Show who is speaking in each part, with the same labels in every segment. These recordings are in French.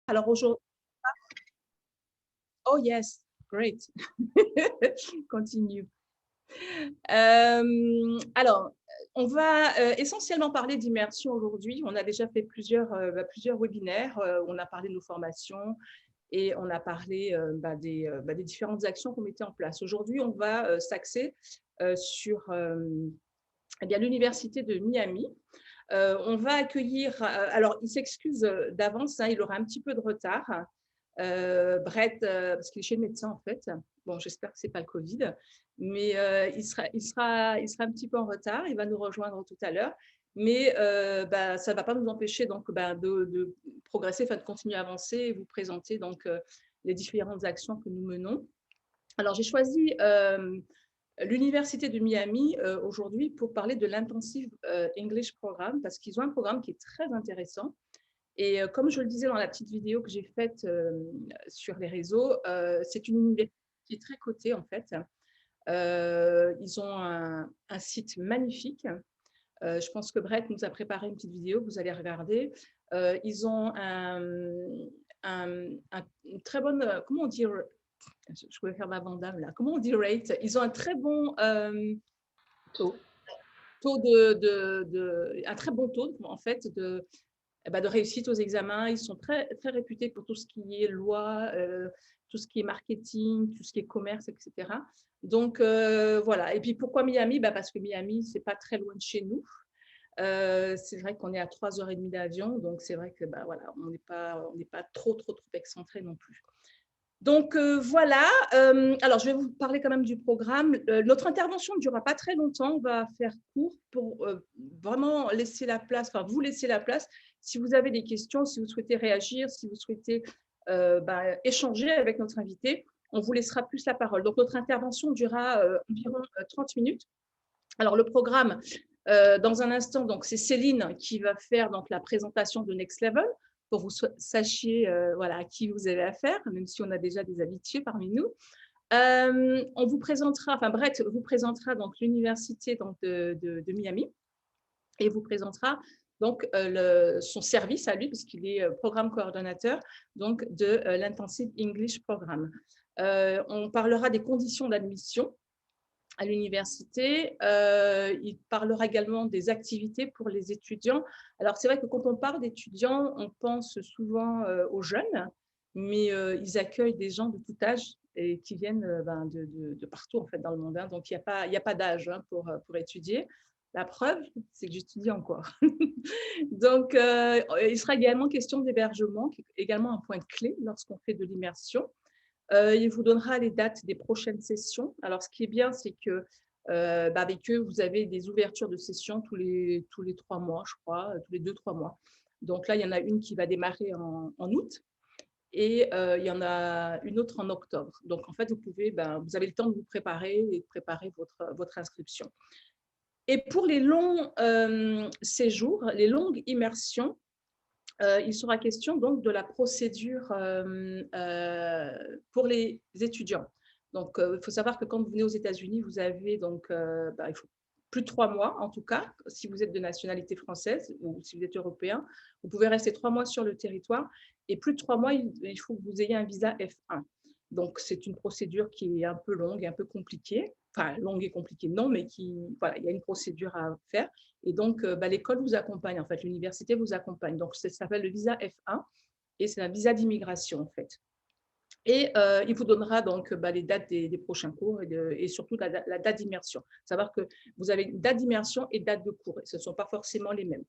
Speaker 1: Alors aujourd'hui, oh yes, great. Continue. Alors, on va essentiellement parler d'immersion aujourd'hui. On a déjà fait plusieurs webinaires. On a parlé de nos formations et on a parlé des différentes actions qu'on mettait en place. Aujourd'hui, on va s'axer sur l'université de Miami. On va accueillir, alors il s'excuse d'avance, hein, il aura un petit peu de retard. Brett, parce qu'il est chez le médecin en fait. Bon, j'espère que ce n'est pas le Covid, mais il sera un petit peu en retard. Il va nous rejoindre tout à l'heure, mais ça ne va pas nous empêcher donc, de progresser, de continuer à avancer et vous présenter donc, les différentes actions que nous menons. Alors, j'ai choisi l'Université de Miami aujourd'hui pour parler de l'Intensive English Programme parce qu'ils ont un programme qui est très intéressant. Et comme je le disais dans la petite vidéo que j'ai faite sur les réseaux, c'est une université qui est très cotée en fait. Ils ont un site magnifique. Je pense que Brett nous a préparé une petite vidéo que vous allez regarder. Ils ont une très bonne, comment on dit, je pouvais faire ma vandame là, comment on dit rate? Ils ont un très bon taux un très bon taux en fait de réussite aux examens. Ils sont très, très réputés pour tout ce qui est loi, tout ce qui est marketing, tout ce qui est commerce, etc. Donc, voilà. Et puis, pourquoi Miami? Parce que Miami, ce n'est pas très loin de chez nous. C'est vrai qu'on est à 3h30 d'avion. Donc, c'est vrai que voilà, on n'est pas trop excentré non plus. Donc, voilà. Alors, je vais vous parler quand même du programme. Notre intervention ne durera pas très longtemps. On va faire court pour vraiment laisser la place, vous laisser la place. Si vous avez des questions, si vous souhaitez réagir, si vous souhaitez échanger avec notre invité, on vous laissera plus la parole. Donc, notre intervention durera environ 30 minutes. Alors, le programme, dans un instant, c'est Céline qui va faire donc, la présentation de Next Level pour que vous sachiez à qui vous avez affaire, même si on a déjà des habitués parmi nous. On vous présentera, Brett vous présentera donc l'université de Miami et vous présentera donc son service à lui, puisqu'il est programme coordonnateur donc, de l'Intensive English Programme. On parlera des conditions d'admission à l'université. Il parlera également des activités pour les étudiants. Alors, c'est vrai que quand on parle d'étudiants, on pense souvent aux jeunes, mais ils accueillent des gens de tout âge et qui viennent de partout en fait, dans le monde. Hein. Donc, il n'y a pas d'âge hein, pour étudier. La preuve, c'est que j'étudie encore. Donc, il sera également question d'hébergement, qui est également un point clé lorsqu'on fait de l'immersion. Il vous donnera les dates des prochaines sessions. Alors, ce qui est bien, c'est que avec eux, vous avez des ouvertures de sessions tous les 3 mois, je crois, tous les 2-3 mois. Donc là, il y en a une qui va démarrer en août et il y en a une autre en octobre. Donc, en fait, vous avez le temps de vous préparer et de préparer votre inscription. Et pour les longs séjours, les longues immersions, il sera question donc de la procédure pour les étudiants. Donc, il faut savoir que quand vous venez aux États-Unis, vous avez donc il faut plus de 3 mois en tout cas, si vous êtes de nationalité française ou si vous êtes européen. Vous pouvez rester 3 mois sur le territoire et plus de 3 mois, il faut que vous ayez un visa F1. Donc, c'est une procédure qui est un peu longue et un peu compliquée. Enfin, longue et compliquée, non, mais il y a une procédure à faire. Et donc, l'école vous accompagne, en fait, l'université vous accompagne. Donc, ça s'appelle le visa F1 et c'est un visa d'immigration, en fait. Et il vous donnera donc les dates des prochains cours et surtout la date d'immersion. Savoir que vous avez une date d'immersion et date de cours. Et ce ne sont pas forcément les mêmes.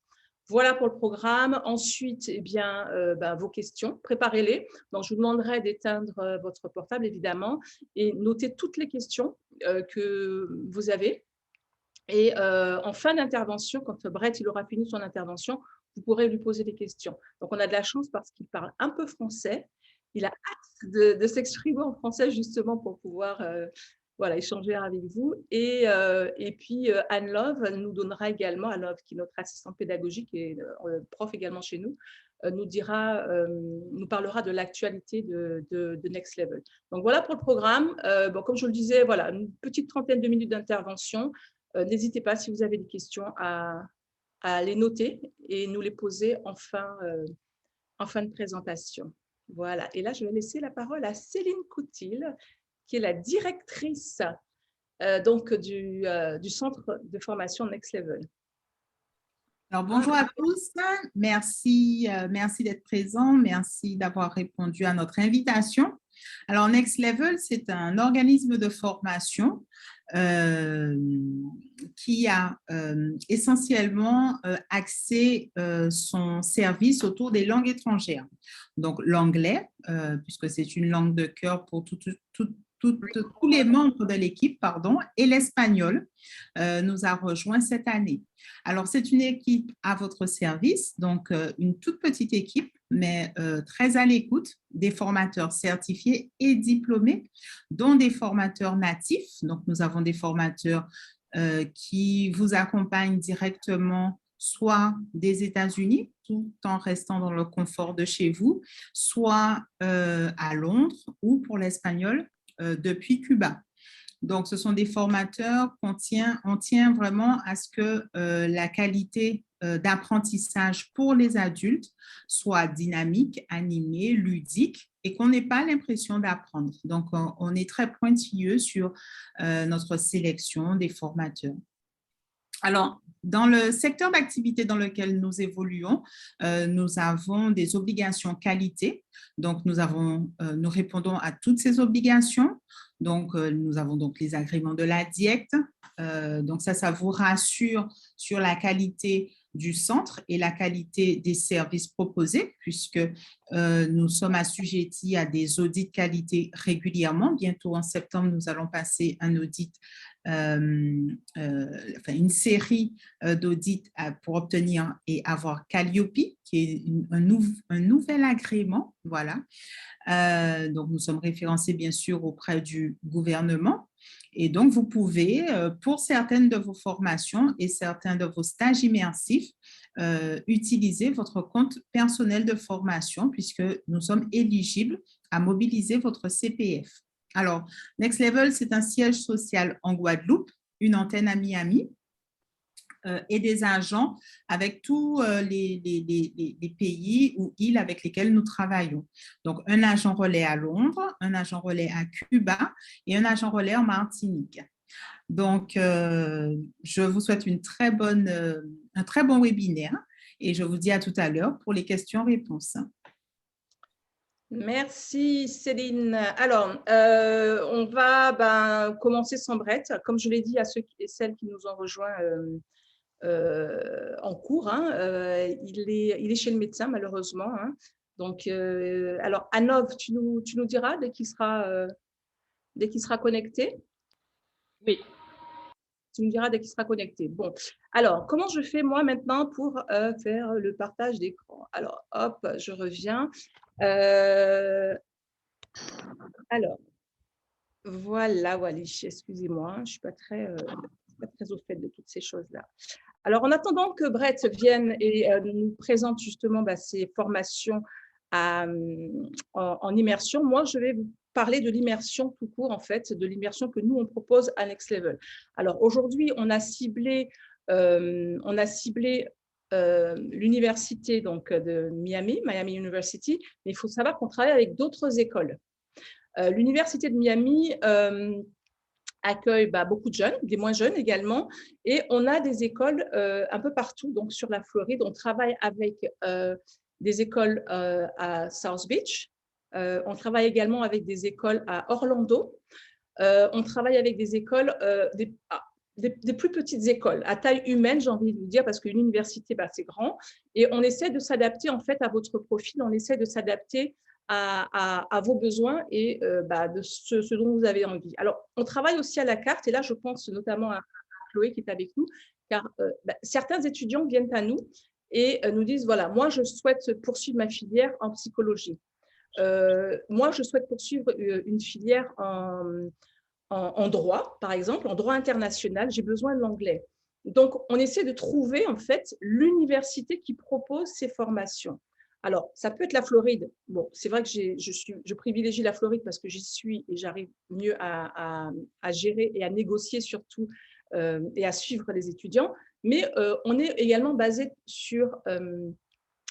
Speaker 1: Voilà pour le programme. Ensuite, vos questions, préparez-les. Donc, je vous demanderai d'éteindre votre portable, évidemment, et noter toutes les questions que vous avez. Et en fin d'intervention, quand Brett il aura fini son intervention, vous pourrez lui poser des questions. Donc, on a de la chance parce qu'il parle un peu français. Il a hâte de s'exprimer en français justement pour pouvoir échanger avec vous. Et puis, Anne-Love nous donnera également, Anne-Love qui est notre assistante pédagogique et prof également chez nous, nous parlera de l'actualité de Next Level. Donc, voilà pour le programme. Comme je vous le disais, voilà, une petite trentaine de minutes d'intervention. N'hésitez pas, si vous avez des questions, à les noter et nous les poser en fin de présentation. Voilà. Et là, je vais laisser la parole à Céline Coutil, qui est la directrice donc du centre de formation Next Level.
Speaker 2: Alors, bonjour à tous. Merci, merci d'être présent. Merci d'avoir répondu à notre invitation. Alors, Next Level, c'est un organisme de formation qui a essentiellement axé son service autour des langues étrangères. Donc, l'anglais, puisque c'est une langue de cœur pour tous les membres de l'équipe, pardon, et l'espagnol nous a rejoint cette année. Alors, c'est une équipe à votre service, donc une toute petite équipe, mais très à l'écoute, des formateurs certifiés et diplômés, dont des formateurs natifs. Donc, nous avons des formateurs qui vous accompagnent directement soit des États-Unis, tout en restant dans le confort de chez vous, soit à Londres ou pour l'espagnol depuis Cuba. Donc, ce sont des formateurs on tient vraiment à ce que la qualité d'apprentissage pour les adultes soit dynamique, animée, ludique et qu'on n'ait pas l'impression d'apprendre. Donc, on est très pointilleux sur notre sélection des formateurs. Alors, dans le secteur d'activité dans lequel nous évoluons, nous avons des obligations qualité. Donc, nous répondons à toutes ces obligations. Donc, nous avons donc les agréments de la DIECT. Donc, ça vous rassure sur la qualité du centre et la qualité des services proposés, puisque nous sommes assujettis à des audits qualité régulièrement. Bientôt, en septembre, nous allons passer un audit une série d'audits pour obtenir et avoir Calliope, qui est un nouvel agrément. Voilà. Donc, nous sommes référencés, bien sûr, auprès du gouvernement. Et donc, vous pouvez, pour certaines de vos formations et certains de vos stages immersifs, utiliser votre compte personnel de formation puisque nous sommes éligibles à mobiliser votre CPF. Alors, Next Level, c'est un siège social en Guadeloupe, une antenne à Miami et des agents avec tous les pays ou îles avec lesquels nous travaillons. Donc, un agent relais à Londres, un agent relais à Cuba et un agent relais en Martinique. Donc, je vous souhaite un très bon webinaire et je vous dis à tout à l'heure pour les questions-réponses.
Speaker 1: Merci Céline. Alors, on va commencer sans Brett. Comme je l'ai dit à ceux et celles qui nous ont rejoints en cours, hein, il est chez le médecin malheureusement. Hein. Donc, alors Anov, tu nous diras dès qu'il sera connecté.
Speaker 3: Oui.
Speaker 1: Tu me diras dès qu'il sera connecté. Bon, alors, comment je fais moi maintenant pour faire le partage d'écran? Alors, hop, je reviens. Alors, voilà, Wallis, excusez-moi, je ne suis pas très au fait de toutes ces choses-là. Alors, en attendant que Brett vienne et nous présente justement ses formations en immersion, moi, je vais vous parler de l'immersion tout court, en fait, de l'immersion que nous, on propose à Next Level. Alors, aujourd'hui, on a ciblé l'université de Miami University, mais il faut savoir qu'on travaille avec d'autres écoles. L'université de Miami accueille beaucoup de jeunes, des moins jeunes également, et on a des écoles un peu partout, donc sur la Floride. On travaille avec des écoles à South Beach, on travaille également avec des écoles à Orlando, on travaille avec des écoles, des plus petites écoles, à taille humaine, j'ai envie de vous dire, parce qu'une université, c'est grand, et on essaie de s'adapter en fait à votre profil, on essaie de s'adapter à vos besoins et de ce dont vous avez envie. Alors, on travaille aussi à la carte, et là, je pense notamment à Chloé qui est avec nous, car certains étudiants viennent à nous et nous disent, voilà, moi, je souhaite poursuivre ma filière en psychologie. Moi, je souhaite poursuivre une filière en droit, par exemple, en droit international, j'ai besoin de l'anglais. Donc, on essaie de trouver, en fait, l'université qui propose ces formations. Alors, ça peut être la Floride. Bon, c'est vrai que je privilégie la Floride parce que j'y suis et j'arrive mieux à gérer et à négocier surtout et à suivre les étudiants. Mais on est également basé sur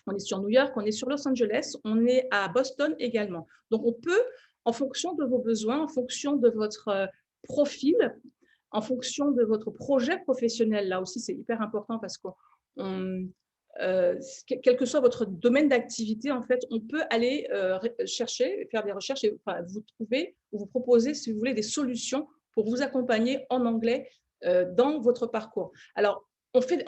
Speaker 1: on est sur New York, on est sur Los Angeles, on est à Boston également. Donc, on peut, en fonction de vos besoins, en fonction de votre profil, en fonction de votre projet professionnel, là aussi, c'est hyper important parce que quel que soit votre domaine d'activité, en fait, on peut aller chercher, faire des recherches et vous trouver ou vous proposer, si vous voulez, des solutions pour vous accompagner en anglais dans votre parcours. Alors, on fait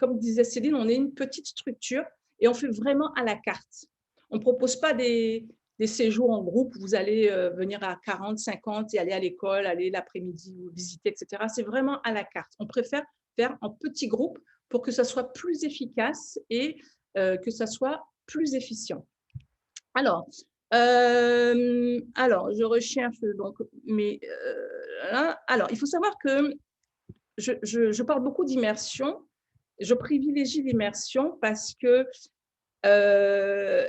Speaker 1: comme disait Céline, on est une petite structure et on fait vraiment à la carte. On ne propose pas des séjours en groupe, vous allez venir à 40, 50 et aller à l'école, aller l'après-midi visiter, etc. C'est vraiment à la carte. On préfère faire en petits groupes pour que ça soit plus efficace et que ça soit plus efficient. Alors, je recherche donc, alors, il faut savoir que je parle beaucoup d'immersion. Je privilégie l'immersion parce que,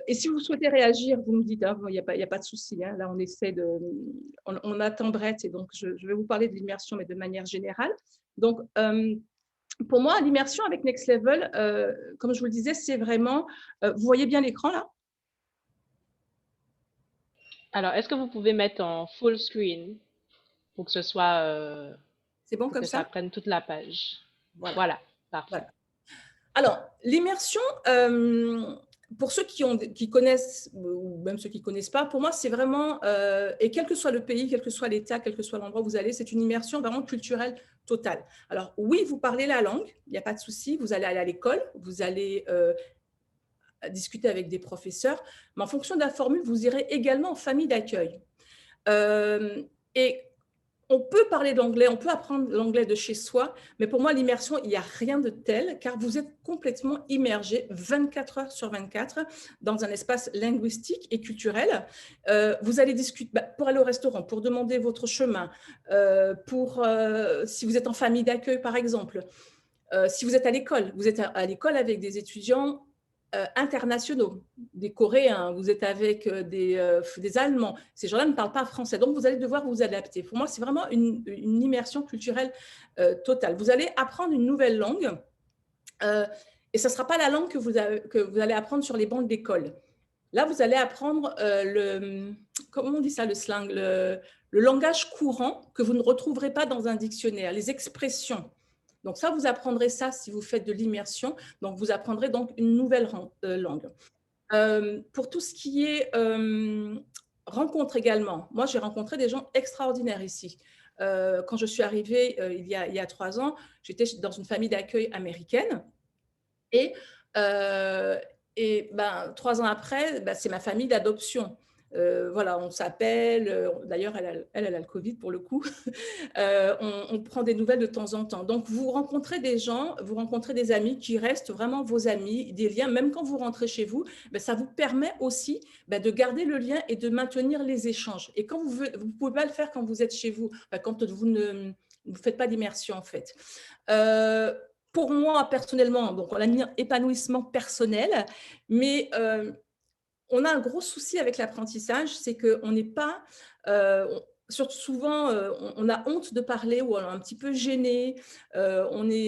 Speaker 1: et si vous souhaitez réagir, vous me dites, hein, il n'y a pas de souci. Hein, là, on attend Brett et donc je vais vous parler de l'immersion, mais de manière générale. Donc, pour moi, l'immersion avec Next Level, comme je vous le disais, c'est vraiment… vous voyez bien l'écran là?
Speaker 3: Alors, est-ce que vous pouvez mettre en full screen pour que ce soit,
Speaker 1: c'est bon
Speaker 3: pour
Speaker 1: comme
Speaker 3: que ça
Speaker 1: ça?
Speaker 3: prenne toute la page?
Speaker 1: Voilà,
Speaker 3: Parfait.
Speaker 1: voilà. Alors, l'immersion, pour ceux qui connaissent, ou même ceux qui ne connaissent pas, pour moi, c'est vraiment, et quel que soit le pays, quel que soit l'État, quel que soit l'endroit où vous allez, c'est une immersion vraiment culturelle totale. Alors, oui, vous parlez la langue, il n'y a pas de souci, vous allez aller à l'école, vous allez discuter avec des professeurs, mais en fonction de la formule, vous irez également en famille d'accueil. Et on peut parler d'anglais, on peut apprendre l'anglais de chez soi, mais pour moi, l'immersion, il n'y a rien de tel, car vous êtes complètement immergé 24 heures sur 24 dans un espace linguistique et culturel. Vous allez discuter pour aller au restaurant, pour demander votre chemin, si vous êtes en famille d'accueil, par exemple. Si vous êtes à l'école avec des étudiants internationaux, des Coréens, vous êtes avec des Allemands. Ces gens-là ne parlent pas français, donc vous allez devoir vous adapter. Pour moi, c'est vraiment une immersion culturelle totale. Vous allez apprendre une nouvelle langue et ce ne sera pas la langue que vous allez apprendre sur les bancs d'école. Là, vous allez apprendre comment on dit ça, le slang, le langage courant que vous ne retrouverez pas dans un dictionnaire, les expressions. Donc ça, vous apprendrez ça si vous faites de l'immersion. Donc, vous apprendrez donc une nouvelle langue. Pour tout ce qui est rencontre également, moi, j'ai rencontré des gens extraordinaires ici. Quand je suis arrivée il y a 3 ans, j'étais dans une famille d'accueil américaine. Et 3 ans après, c'est ma famille d'adoption. Voilà, on s'appelle. D'ailleurs, elle a le Covid pour le coup. On prend des nouvelles de temps en temps. Donc, vous rencontrez des gens, vous rencontrez des amis qui restent vraiment vos amis, des liens. Même quand vous rentrez chez vous, ça vous permet aussi de garder le lien et de maintenir les échanges. Et quand vous ne pouvez pas le faire quand vous êtes chez vous, quand vous ne faites pas d'immersion en fait. Pour moi, personnellement, donc on a mis épanouissement personnel, mais on a un gros souci avec l'apprentissage, c'est qu'on n'est pas… surtout souvent, on a honte de parler ou on est un petit peu gêné. Voilà,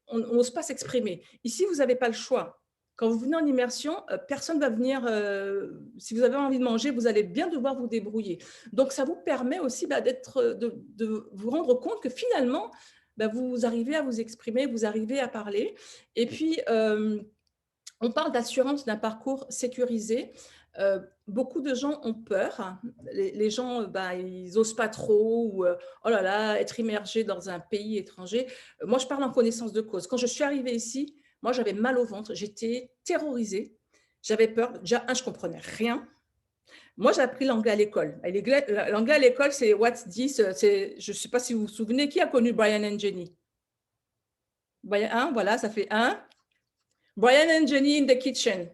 Speaker 1: on n'ose pas s'exprimer. Ici, vous n'avez pas le choix. Quand vous venez en immersion, personne ne va venir… si vous avez envie de manger, vous allez bien devoir vous débrouiller. Donc, ça vous permet aussi de vous rendre compte que finalement, vous arrivez à vous exprimer, vous arrivez à parler. Et puis, on parle d'assurance d'un parcours sécurisé. Beaucoup de gens ont peur. Les gens, ils n'osent pas trop. Ou, oh là là, être immergé dans un pays étranger. Moi, je parle en connaissance de cause. Quand je suis arrivée ici, moi, j'avais mal au ventre. J'étais terrorisée. J'avais peur. Déjà, je ne comprenais rien. Moi, j'ai appris l'anglais à l'école. L'anglais à l'école, c'est What's this? Je ne sais pas si vous vous souvenez, qui a connu Brian and Jenny? Brian, voilà, ça fait un. Brian and Jenny in the kitchen.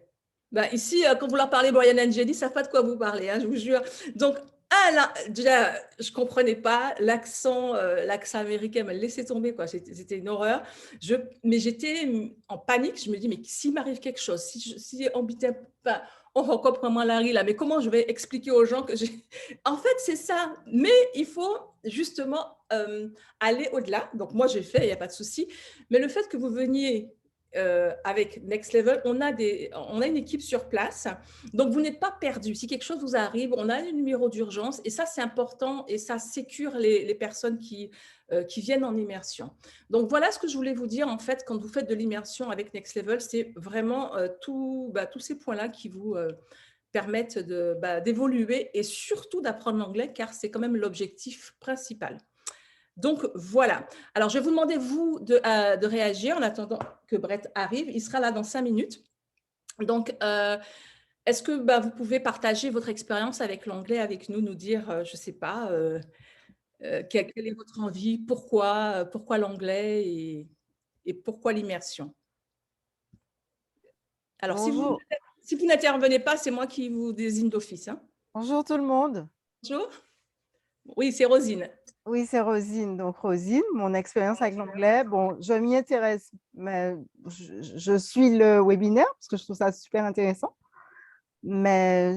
Speaker 1: Ici, quand vous leur parlez Brian and Jenny, ça ne savent pas de quoi vous parlez, je vous jure. Donc, là, déjà, je ne comprenais pas l'accent américain, me laissait tomber, quoi. C'était une horreur. Mais j'étais en panique. Je me dis, mais s'il m'arrive quelque chose, si on comprend moins Larry là, mais comment je vais expliquer aux gens que j'ai… En fait, c'est ça. Mais il faut justement aller au-delà. Donc, moi, j'ai fait, il n'y a pas de souci. Mais le fait que vous veniez avec Next Level, on a une équipe sur place. Donc, vous n'êtes pas perdu. Si quelque chose vous arrive, on a un numéro d'urgence et ça, c'est important et ça sécure les personnes qui viennent en immersion. Donc, voilà ce que je voulais vous dire. En fait, quand vous faites de l'immersion avec Next Level, c'est vraiment tous ces points-là qui vous permettent d'évoluer et surtout d'apprendre l'anglais car c'est quand même l'objectif principal. Donc, voilà. Alors, je vais vous demander, vous, de réagir en attendant que Brett arrive. Il sera là dans 5 minutes. Donc, est-ce que vous pouvez partager votre expérience avec l'anglais avec nous, nous dire, je ne sais pas, quelle est votre envie, pourquoi l'anglais et pourquoi l'immersion? Alors, si vous
Speaker 4: Bonjour.
Speaker 1: n'intervenez pas, c'est moi qui vous désigne d'office. Hein.
Speaker 4: Bonjour tout le monde.
Speaker 1: Bonjour. Oui, c'est Rosine.
Speaker 4: Oui, c'est Rosine. Donc, Rosine, mon expérience avec l'anglais, bon, je m'y intéresse, mais je suis le webinaire parce que je trouve ça super intéressant, mais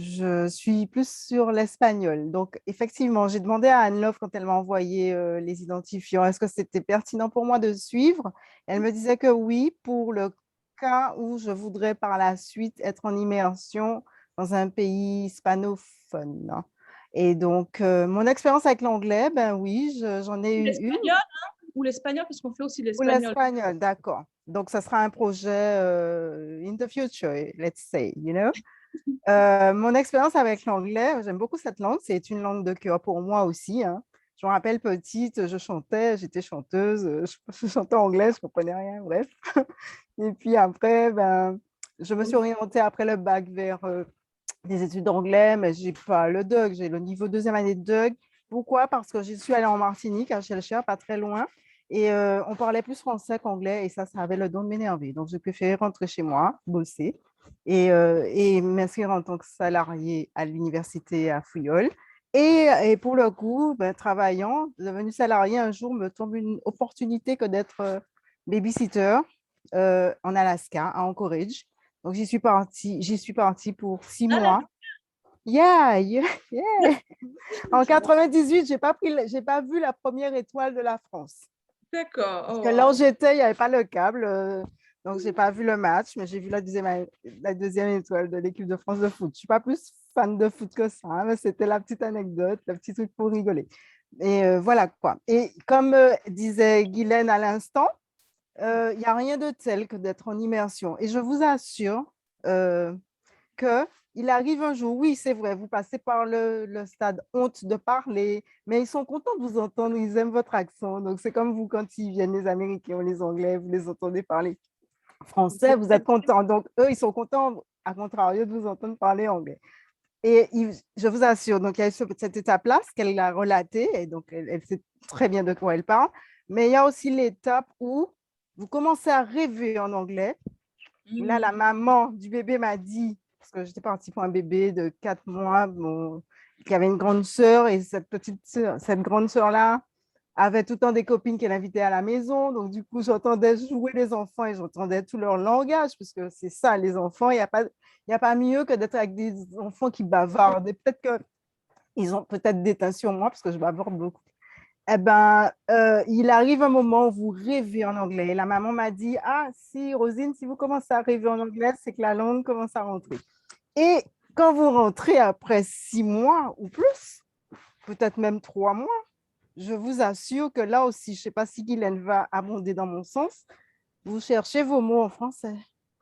Speaker 4: je suis plus sur l'espagnol. Donc, effectivement, j'ai demandé à Anne-Love quand elle m'a envoyé les identifiants, est-ce que c'était pertinent pour moi de suivre? Elle me disait que oui, pour le cas où je voudrais par la suite être en immersion dans un pays hispanophone. Et donc, mon expérience avec l'anglais, ben oui, j'en ai eu une.
Speaker 1: Ou l'espagnol, parce qu'on fait aussi
Speaker 4: Ou
Speaker 1: l'espagnol.
Speaker 4: l'espagnol, d'accord. Donc, ça sera un projet in the future, let's say, you know. Mon expérience avec l'anglais, j'aime beaucoup cette langue, c'est une langue de cœur pour moi aussi. Hein. Je me rappelle petite, je chantais, j'étais chanteuse, je chantais anglais, je ne comprenais rien, bref. Et puis après, ben, je me suis orientée après le bac vers des études d'anglais, mais je n'ai pas le DUG, j'ai le niveau 2e année de DUG. Pourquoi? Parce que je suis allée en Martinique, à Chelcher, pas très loin, et on parlait plus français qu'anglais, et ça avait le don de m'énerver. Donc, j'ai préféré rentrer chez moi, bosser, et m'inscrire en tant que salariée à l'université à Fouillol. Et pour le coup, ben, travaillant, devenue salariée, un jour me tombe une opportunité que d'être babysitter en Alaska, à Anchorage. Donc, j'y suis partie pour 6 mois. Yeah, yeah, yeah. En 98, j'ai pas vu la première étoile de la France.
Speaker 1: D'accord.
Speaker 4: Parce que là où j'étais, il n'y avait pas le câble. Donc, je n'ai pas vu le match, mais j'ai vu la deuxième étoile de l'équipe de France de foot. Je ne suis pas plus fan de foot que ça, hein, mais c'était la petite anecdote, le petit truc pour rigoler. Et voilà quoi. Et comme disait Guylaine à l'instant, il n'y a rien de tel que d'être en immersion. Et je vous assure qu'il arrive un jour, oui, c'est vrai, vous passez par le stade honte de parler, mais ils sont contents de vous entendre, ils aiment votre accent. Donc, c'est comme vous, quand ils viennent, les Américains ou les Anglais, vous les entendez parler français, vous êtes contents. Donc, eux, ils sont contents, à contrario, de vous entendre parler anglais. Et je vous assure, donc il y a cette étape-là, ce qu'elle a relaté, et donc elle sait très bien de quoi elle parle, mais il y a aussi l'étape où vous commencez à rêver en anglais. Là, la maman du bébé m'a dit, parce que j'étais partie pour un bébé de 4 mois, qui avait une grande sœur, et cette grande sœur-là avait tout le temps des copines qu'elle invitait à la maison. Donc, du coup, j'entendais jouer les enfants et j'entendais tout leur langage, parce que c'est ça, les enfants. Il n'y a pas mieux que d'être avec des enfants qui bavardent. Et peut-être qu'ils ont peut-être des teintes sur moi, parce que je bavarde beaucoup. Eh ben, il arrive un moment où vous rêvez en anglais. Et la maman m'a dit, ah, si, Rosine, si vous commencez à rêver en anglais, c'est que la langue commence à rentrer. Et quand vous rentrez après 6 mois ou plus, peut-être même 3 mois, je vous assure que là aussi, je ne sais pas si Guylaine va abonder dans mon sens, vous cherchez vos mots en français.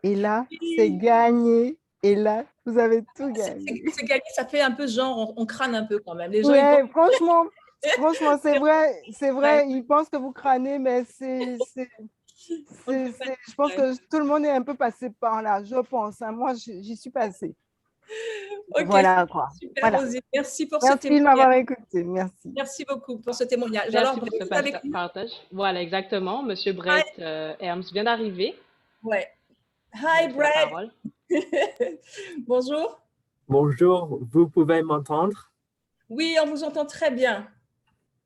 Speaker 4: Et là, c'est gagné. Et là, vous avez tout gagné.
Speaker 1: C'est gagné, ça fait un peu genre, on crâne un peu quand même. Les gens,
Speaker 4: ouais, franchement, c'est vrai, ils pensent que vous crânez, mais je pense que tout le monde est un peu passé par là, je pense. Hein. Moi, j'y suis passée.
Speaker 1: Ok,
Speaker 4: voilà quoi.
Speaker 1: Super,
Speaker 4: Voilà.
Speaker 1: Rosine. Merci pour ce
Speaker 4: Merci de
Speaker 1: témoignage.
Speaker 4: m'avoir écouté. Merci.
Speaker 1: Merci beaucoup pour ce témoignage.
Speaker 3: Merci
Speaker 1: Alors,
Speaker 3: pour
Speaker 1: Brett,
Speaker 3: ce
Speaker 1: avec nous?
Speaker 3: partage. Voilà, exactement. Monsieur Brett Herms vient d'arriver.
Speaker 1: Ouais. Hi,
Speaker 3: La
Speaker 1: Brett.
Speaker 3: parole.
Speaker 1: Bonjour.
Speaker 5: Bonjour, vous pouvez m'entendre?
Speaker 1: Oui, on vous entend très bien.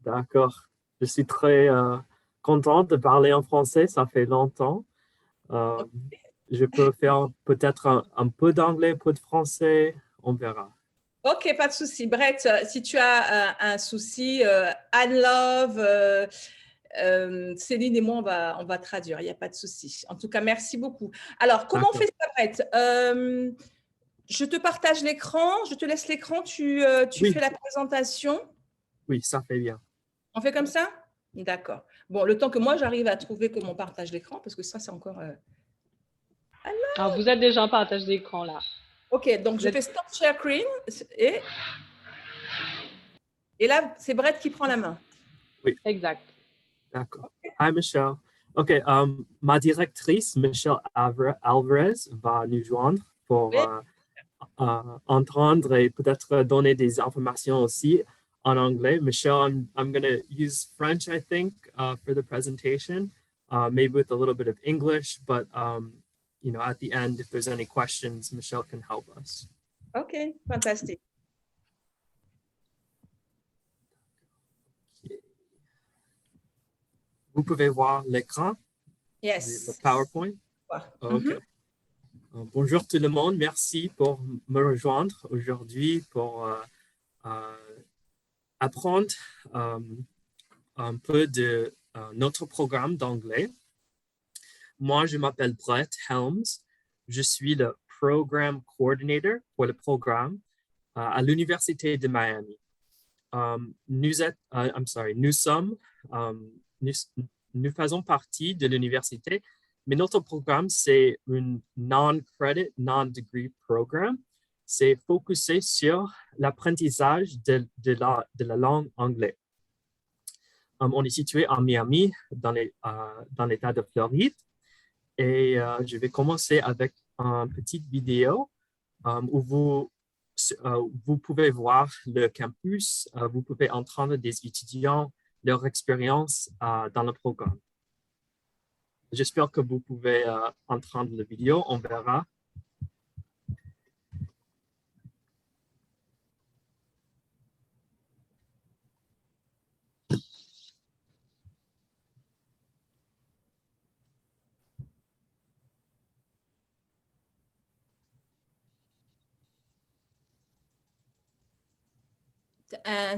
Speaker 5: D'accord. Je suis très contente de parler en français, ça fait longtemps. Je peux faire peut-être un peu d'anglais, peu de français, on verra.
Speaker 1: Ok, pas de souci. Brett, si tu as un souci, Anne-Love, Céline et moi, on va traduire, il n'y a pas de souci. En tout cas, merci beaucoup. Alors, comment on fait ça, Brett? Je te partage l'écran, je te laisse l'écran, tu
Speaker 5: Oui.
Speaker 1: fais la présentation.
Speaker 5: Oui, ça fait bien.
Speaker 1: On fait comme ça? D'accord. Bon, le temps que moi, j'arrive à trouver comment on partage l'écran, parce que ça, c'est encore…
Speaker 3: Alors, vous êtes déjà en partage d'écran là.
Speaker 1: OK, donc je fais Stop Share Screen et là, c'est Brett qui prend la main.
Speaker 5: Oui.
Speaker 3: Exact.
Speaker 5: D'accord. Hi, Michelle. OK, ma directrice, Michelle Alvarez, va nous joindre pour entendre et peut-être donner des informations aussi en anglais. Michelle, I'm going to use French, I think, for the presentation, maybe with a little bit of English, but you know, at the end, if there's any questions, Michelle can help us.
Speaker 1: OK, fantastique.
Speaker 5: Vous pouvez voir l'écran,
Speaker 1: Yes.
Speaker 5: le PowerPoint. OK. Bonjour tout le monde, merci pour me rejoindre aujourd'hui pour apprendre un peu de notre programme d'anglais. Moi, je m'appelle Brett Helms. Je suis le Program Coordinator pour le programme à l'Université de Miami. Nous faisons partie de l'université, mais notre programme, c'est un non-credit, non-degree programme. C'est focusé sur l'apprentissage de la langue anglaise. On est situé à Miami, dans l'État de Floride. Et je vais commencer avec une petite vidéo où vous pouvez voir le campus, vous pouvez entendre des étudiants, leur expérience dans le programme. J'espère que vous pouvez entendre la vidéo, on verra.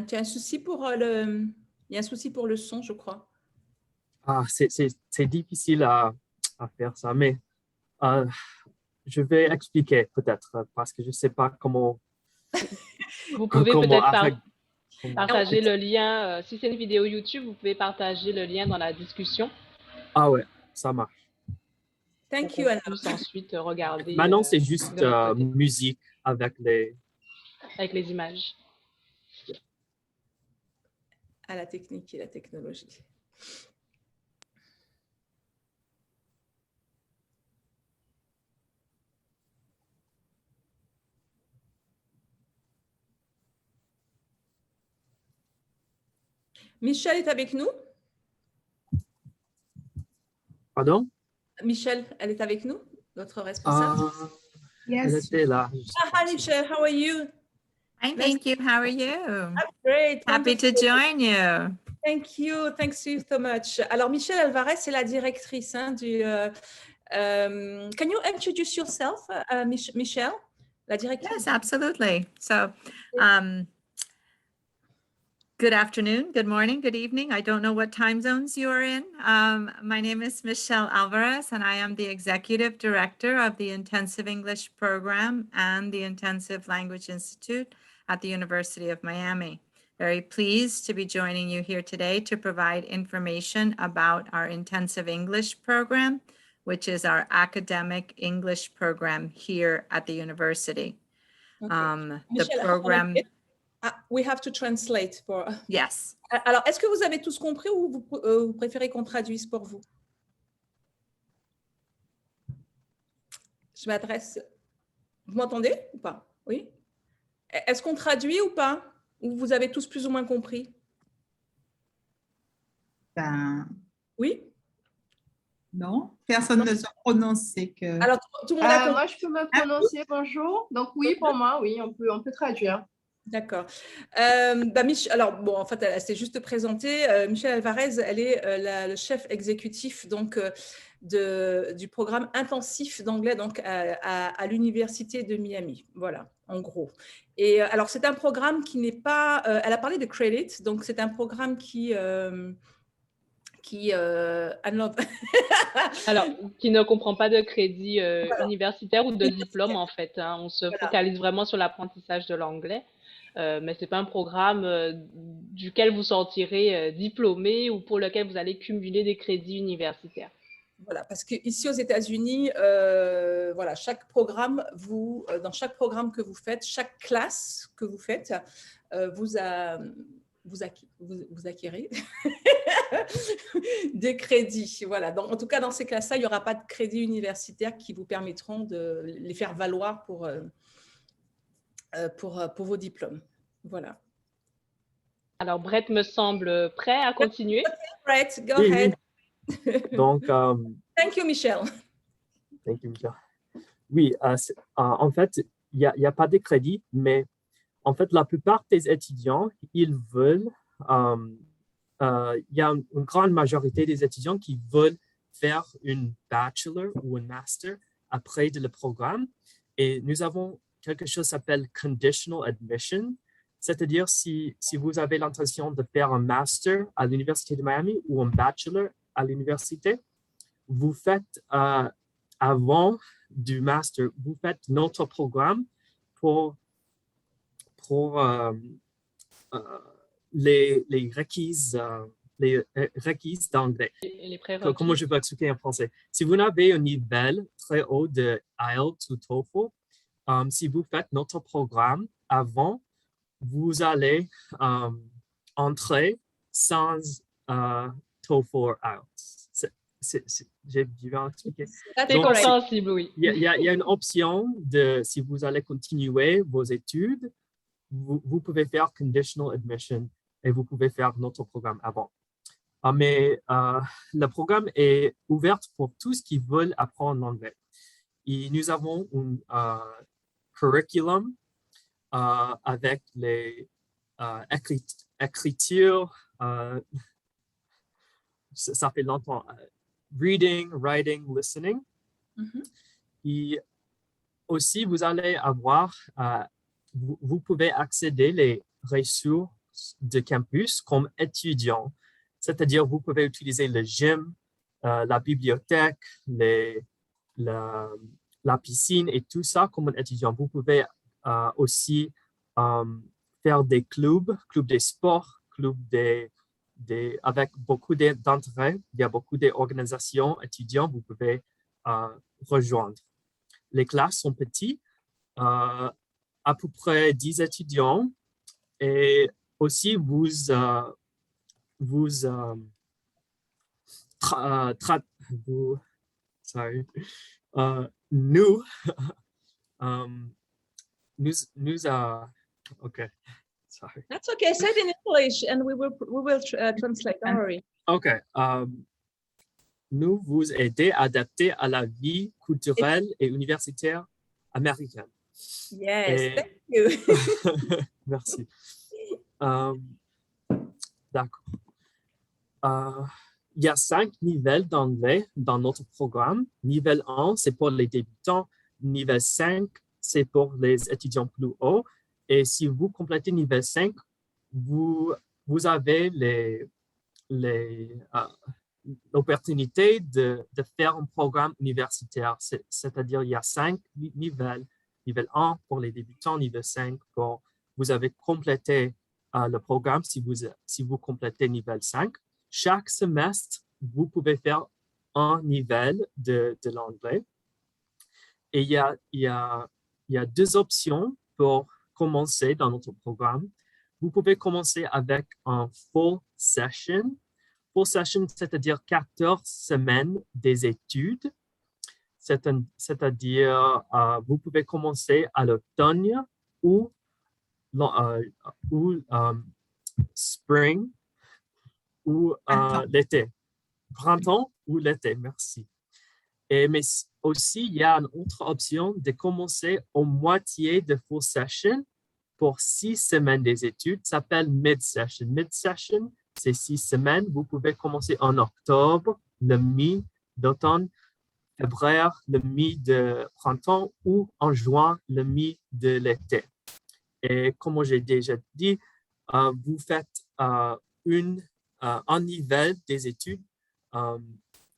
Speaker 1: Tu as un souci pour il y a un souci pour le son, je crois.
Speaker 5: Ah, c'est difficile à faire ça, mais je vais expliquer peut-être parce que je ne sais pas comment.
Speaker 3: Vous pouvez peut-être
Speaker 5: comment
Speaker 3: partager le lien. Si c'est une vidéo YouTube, vous pouvez partager le lien dans la discussion.
Speaker 5: Ah ouais, ça marche.
Speaker 1: Thank you, Anna.
Speaker 3: On puisse ensuite regarder.
Speaker 5: Maintenant, c'est juste musique avec les
Speaker 3: images.
Speaker 1: À la technique et la technologie. Michelle est avec nous?
Speaker 5: Pardon?
Speaker 1: Michelle, elle est avec nous, notre responsable?
Speaker 5: Elle était là.
Speaker 1: Hi, Michelle, how are you?
Speaker 6: Fine, thank you. How are you?
Speaker 1: I'm great.
Speaker 6: Happy to join you.
Speaker 1: Thank you. Thanks you so much. Alors, Michelle Alvarez, c'est la directrice du… can you introduce yourself, Michelle? La directrice.
Speaker 6: Yes, absolutely. So, good afternoon, good morning, good evening. I don't know what time zones you are in. My name is Michelle Alvarez, and I am the Executive Director of the Intensive English Program and the Intensive Language Institute at the University of Miami. Very pleased to be joining you here today to provide information about our Intensive English Program, which is our academic English program here at the university.
Speaker 1: Okay.
Speaker 6: The program…
Speaker 1: we have to translate for…
Speaker 6: Yes.
Speaker 1: Alors, est-ce que vous avez tous compris ou vous préférez qu'on traduise pour vous? Je m'adresse… Vous m'entendez ou pas? Oui? Est-ce qu'on traduit ou pas? Ou vous avez tous plus ou moins compris?
Speaker 2: Ben,
Speaker 1: oui?
Speaker 2: Non, personne ne se prononce. Que…
Speaker 1: Alors, tout le monde a compris.
Speaker 7: Moi, je peux me prononcer, bonjour. Donc, oui, pour moi, oui, on peut traduire.
Speaker 1: D'accord. Alors, bon, en fait, elle s'est juste présentée. Michelle Alvarez, elle est le chef exécutif donc, du programme intensif d'anglais donc, à l'Université de Miami. Voilà, en gros. Et alors, c'est un programme qui n'est pas… elle a parlé de credit, donc c'est un programme qui qui
Speaker 3: Alors, qui ne comprend pas de crédit universitaire ou de diplôme, en fait, hein. On se focalise vraiment sur l'apprentissage de l'anglais, mais ce n'est pas un programme duquel vous sortirez diplômé ou pour lequel vous allez cumuler des crédits universitaires.
Speaker 1: Voilà, parce qu'ici aux États-Unis, voilà, dans chaque programme que vous faites, chaque classe que vous faites, vous acquérez des crédits. Voilà. Donc, en tout cas, dans ces classes-là, il n'y aura pas de crédits universitaires qui vous permettront de les faire valoir pour vos diplômes. Voilà.
Speaker 5: Ah.
Speaker 3: Alors, Brett me semble prêt à continuer.
Speaker 1: Brett, go
Speaker 5: Oui,
Speaker 1: ahead.
Speaker 5: oui. Donc,
Speaker 1: Thank you, Michel.
Speaker 5: thank you, Michel. Oui, en fait, il n'y a pas de crédit, mais en fait, la plupart des étudiants, ils veulent, il y a une grande majorité des étudiants qui veulent faire une bachelor ou un master après le programme. Et nous avons quelque chose qui s'appelle conditional admission, c'est-à-dire si vous avez l'intention de faire un master à l'Université de Miami ou un bachelor à l'université, vous faites avant du master, vous faites notre programme pour les requises d'anglais.
Speaker 3: Les prérequis.
Speaker 5: Comment je peux expliquer en français? Si vous avez un niveau très haut de IELTS ou TOEFL, si vous faites notre programme avant, vous allez entrer sans TOEFL ou IELTS. J'ai bien expliqué.
Speaker 3: C'est compréhensible, oui.
Speaker 5: Il y a une option de, si vous allez continuer vos études, vous pouvez faire conditional admission et vous pouvez faire notre programme avant. Mais le programme est ouvert pour tous qui veulent apprendre l'anglais. Et nous avons un curriculum avec les écritures, ça fait longtemps, reading, writing, listening. Et aussi, vous allez avoir, vous pouvez accéder les ressources de campus comme étudiant. C'est-à-dire, vous pouvez utiliser le gym, la bibliothèque, la piscine et tout ça comme un étudiant. Vous pouvez aussi faire des clubs des sports, avec beaucoup d'intérêts. Il y a beaucoup d'organisations étudiantes, vous pouvez rejoindre. Les classes sont petites, à peu près 10 étudiants, et aussi okay, sorry.
Speaker 1: That's okay. Say it in English and we will translate. Don't worry.
Speaker 5: Okay. Nous vous aider à adapter à la vie culturelle et universitaire américaine.
Speaker 1: Yes, thank you.
Speaker 5: Merci. D'accord. Il y a 5 niveaux d'anglais dans notre programme. Niveau 1, c'est pour les débutants. Niveau 5, c'est pour les étudiants plus hauts. Et si vous complétez niveau 5, vous avez l'opportunité de faire un programme universitaire. C'est-à-dire, il y a 5 niveaux. Niveau 1 pour les débutants, niveau 5 pour vous avez complété le programme si vous complétez niveau 5. Chaque semestre, vous pouvez faire un niveau de l'anglais. Et il y a 2 options pour commencer dans notre programme. Vous pouvez commencer avec un full session. Full session, c'est-à-dire 14 semaines des études. C'est-à-dire, vous pouvez commencer à l'automne ou spring ou l'été. Printemps ou l'été, merci. Mais aussi, il y a une autre option de commencer au moitié de full session pour 6 semaines des études. Ça s'appelle mid-session. Mid-session, c'est 6 semaines. Vous pouvez commencer en octobre, le mi-d'automne, février, le mi de printemps ou en juin, le mi de l'été. Et comme j'ai déjà dit, vous faites un niveau des études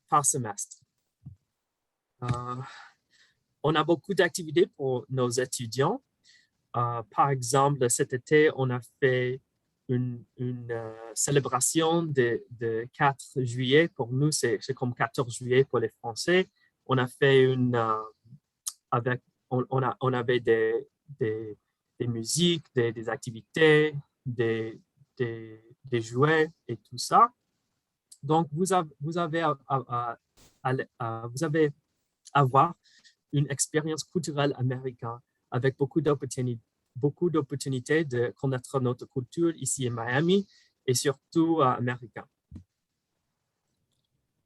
Speaker 5: par semestre. On a beaucoup d'activités pour nos étudiants. Par exemple, cet été, on a fait une célébration de 4 juillet. Pour nous, c'est comme 14 juillet pour les Français. On a fait on avait des musiques, des activités, des jouets et tout ça. Donc, vous avez avoir une expérience culturelle américaine avec beaucoup d'opportunités de connaître notre culture ici à Miami et surtout américain.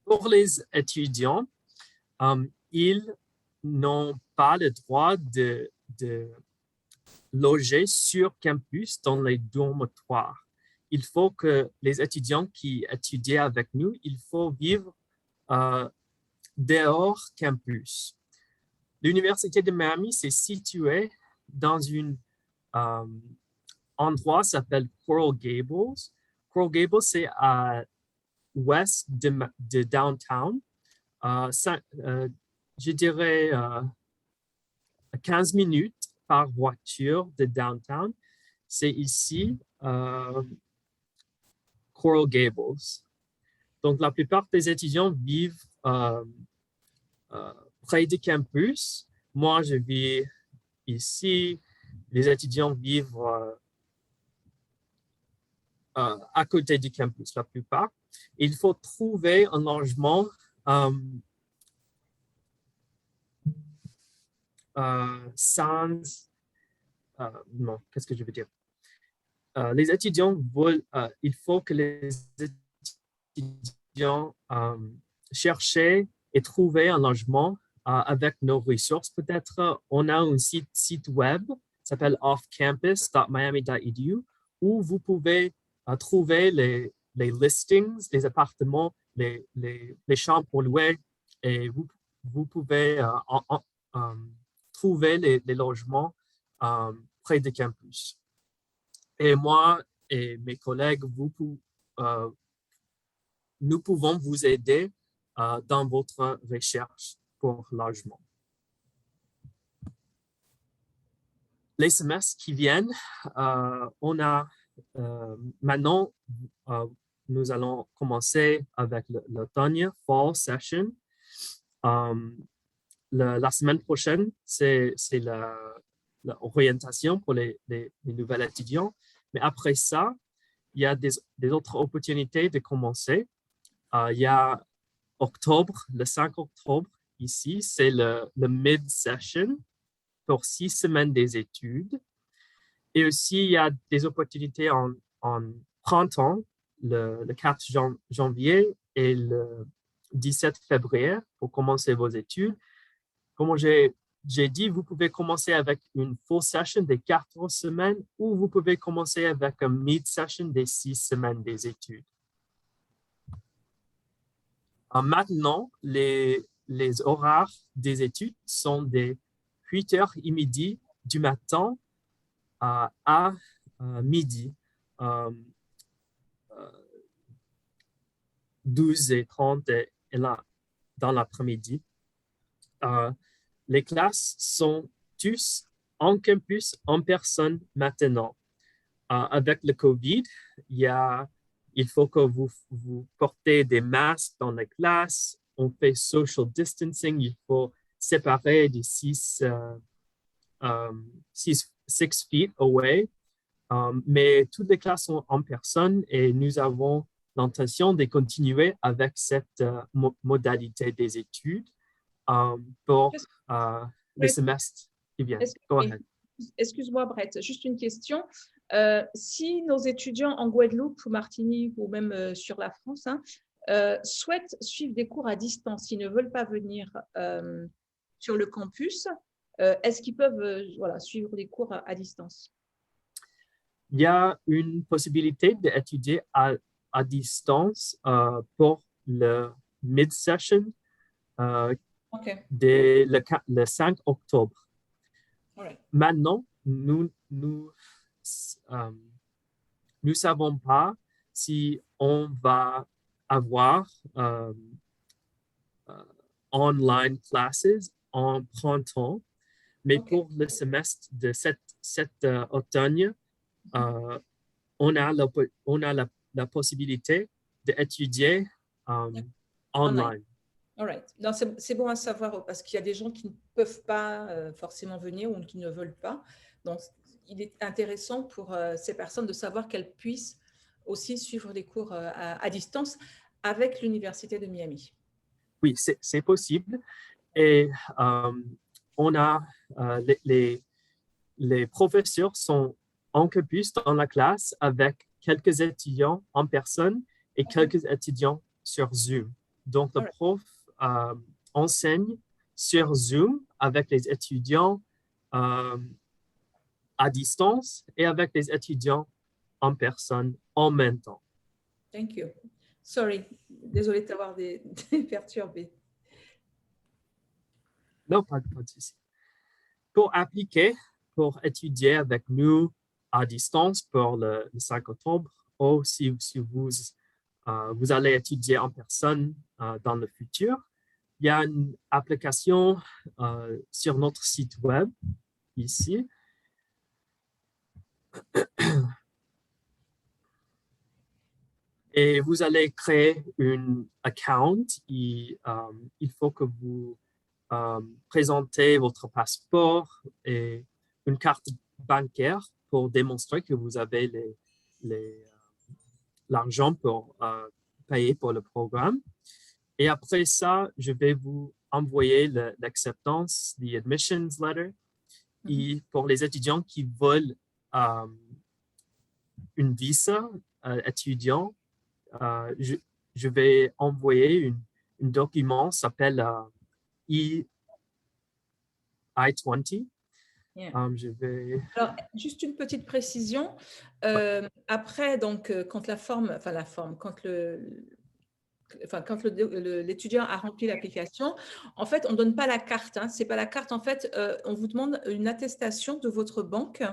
Speaker 5: Pour les étudiants, ils n'ont pas le droit de loger sur campus dans les dortoirs. Il faut que les étudiants qui étudient avec nous, il faut vivre dehors campus. L'Université de Miami s'est située dans un endroit qui s'appelle Coral Gables. Coral Gables, c'est à l'ouest de downtown. Je dirais 15 minutes par voiture de downtown. C'est ici, Coral Gables. Donc, la plupart des étudiants vivent près du campus. Moi, je vis ici. Les étudiants vivent à côté du campus, la plupart. Il faut trouver un logement sans... non, qu'est-ce que je veux dire? Les étudiants veulent... il faut que les étudiants cherchent et trouver un logement avec nos ressources. Peut-être, on a un site web qui s'appelle offcampus.miami.edu où vous pouvez trouver les listings, les appartements, les chambres pour louer et vous pouvez trouver les logements près du campus. Et moi et mes collègues, nous pouvons vous aider dans votre recherche pour logement. Les semestres qui viennent, on a maintenant, nous allons commencer avec l'automne, fall session. La semaine prochaine, c'est l'orientation pour les nouvelles étudiants. Mais après ça, il y a des autres opportunités de commencer. Il y a octobre, le 5 octobre, ici, c'est le mid-session pour 6 semaines des études. Et aussi, il y a des opportunités en printemps, le 4 janvier et le 17 février pour commencer vos études. Comme j'ai dit, vous pouvez commencer avec une full session de 4 semaines ou vous pouvez commencer avec un mid-session de 6 semaines des études. Maintenant, les horaires des études sont de 8h30 du matin à midi, 12h30 et là, dans l'après-midi. Les classes sont tous en campus, en personne maintenant. Avec le COVID, il faut que vous portez des masques dans les classes. On fait social distancing. Il faut séparer de 6 feet away. Mais toutes les classes sont en personne et nous avons l'intention de continuer avec cette modalité des études pour les semestres qui viennent.
Speaker 1: Excuse-moi, Brett, juste une question. Si nos étudiants en Guadeloupe ou Martinique ou même sur la France souhaitent suivre des cours à distance, s'ils ne veulent pas venir sur le campus, est-ce qu'ils peuvent suivre des cours à distance?
Speaker 5: Il y a une possibilité d'étudier à distance pour le mid-session dès le 5 octobre.
Speaker 1: Right.
Speaker 5: Maintenant, nous savons pas si on va avoir online classes en printemps, mais pour le semestre de cet automne, on a la possibilité d'étudier online.
Speaker 1: All right. Non, c'est bon à savoir parce qu'il y a des gens qui ne peuvent pas forcément venir ou qui ne veulent pas. Donc, il est intéressant pour ces personnes de savoir qu'elles puissent aussi suivre les cours à distance avec l'Université de Miami.
Speaker 5: Oui, c'est possible. Et on a les professeurs sont en campus dans la classe avec quelques étudiants en personne et quelques étudiants sur Zoom. Donc, le prof enseigne sur Zoom avec les étudiants à distance et avec les étudiants en personne en même temps.
Speaker 1: Thank you. Sorry, désolée de t'avoir perturbé.
Speaker 5: Non, pas de souci. Pour appliquer, pour étudier avec nous à distance pour le 5 octobre, ou si vous allez étudier en personne dans le futur, il y a une application sur notre site web ici. Et vous allez créer un account. Il faut que vous présentez votre passeport et une carte bancaire pour démontrer que vous avez l'argent pour payer pour le programme. Et après ça, je vais vous envoyer l'acceptance, the admissions letter. Et pour les étudiants qui veulent une visa étudiant, je vais envoyer un document qui s'appelle I-20.
Speaker 1: Yeah.
Speaker 5: Alors,
Speaker 1: juste une petite précision. Après, donc, quand l'étudiant a rempli l'application, en fait, on ne donne pas la carte. Hein. C'est pas la carte. En fait, on vous demande une attestation de votre banque,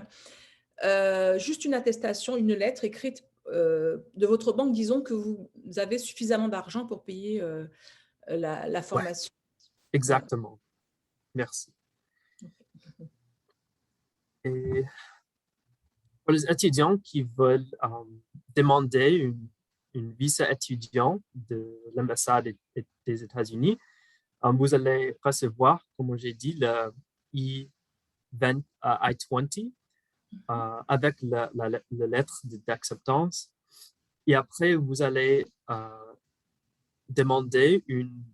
Speaker 1: juste une attestation, une lettre écrite de votre banque, disons que vous avez suffisamment d'argent pour payer la formation.
Speaker 5: Ouais, exactement. Merci. Et pour les étudiants qui veulent demander une visa étudiant de l'ambassade des États-Unis, vous allez recevoir, comme j'ai dit, le I-20 avec la lettre d'acceptance. Et après, vous allez demander une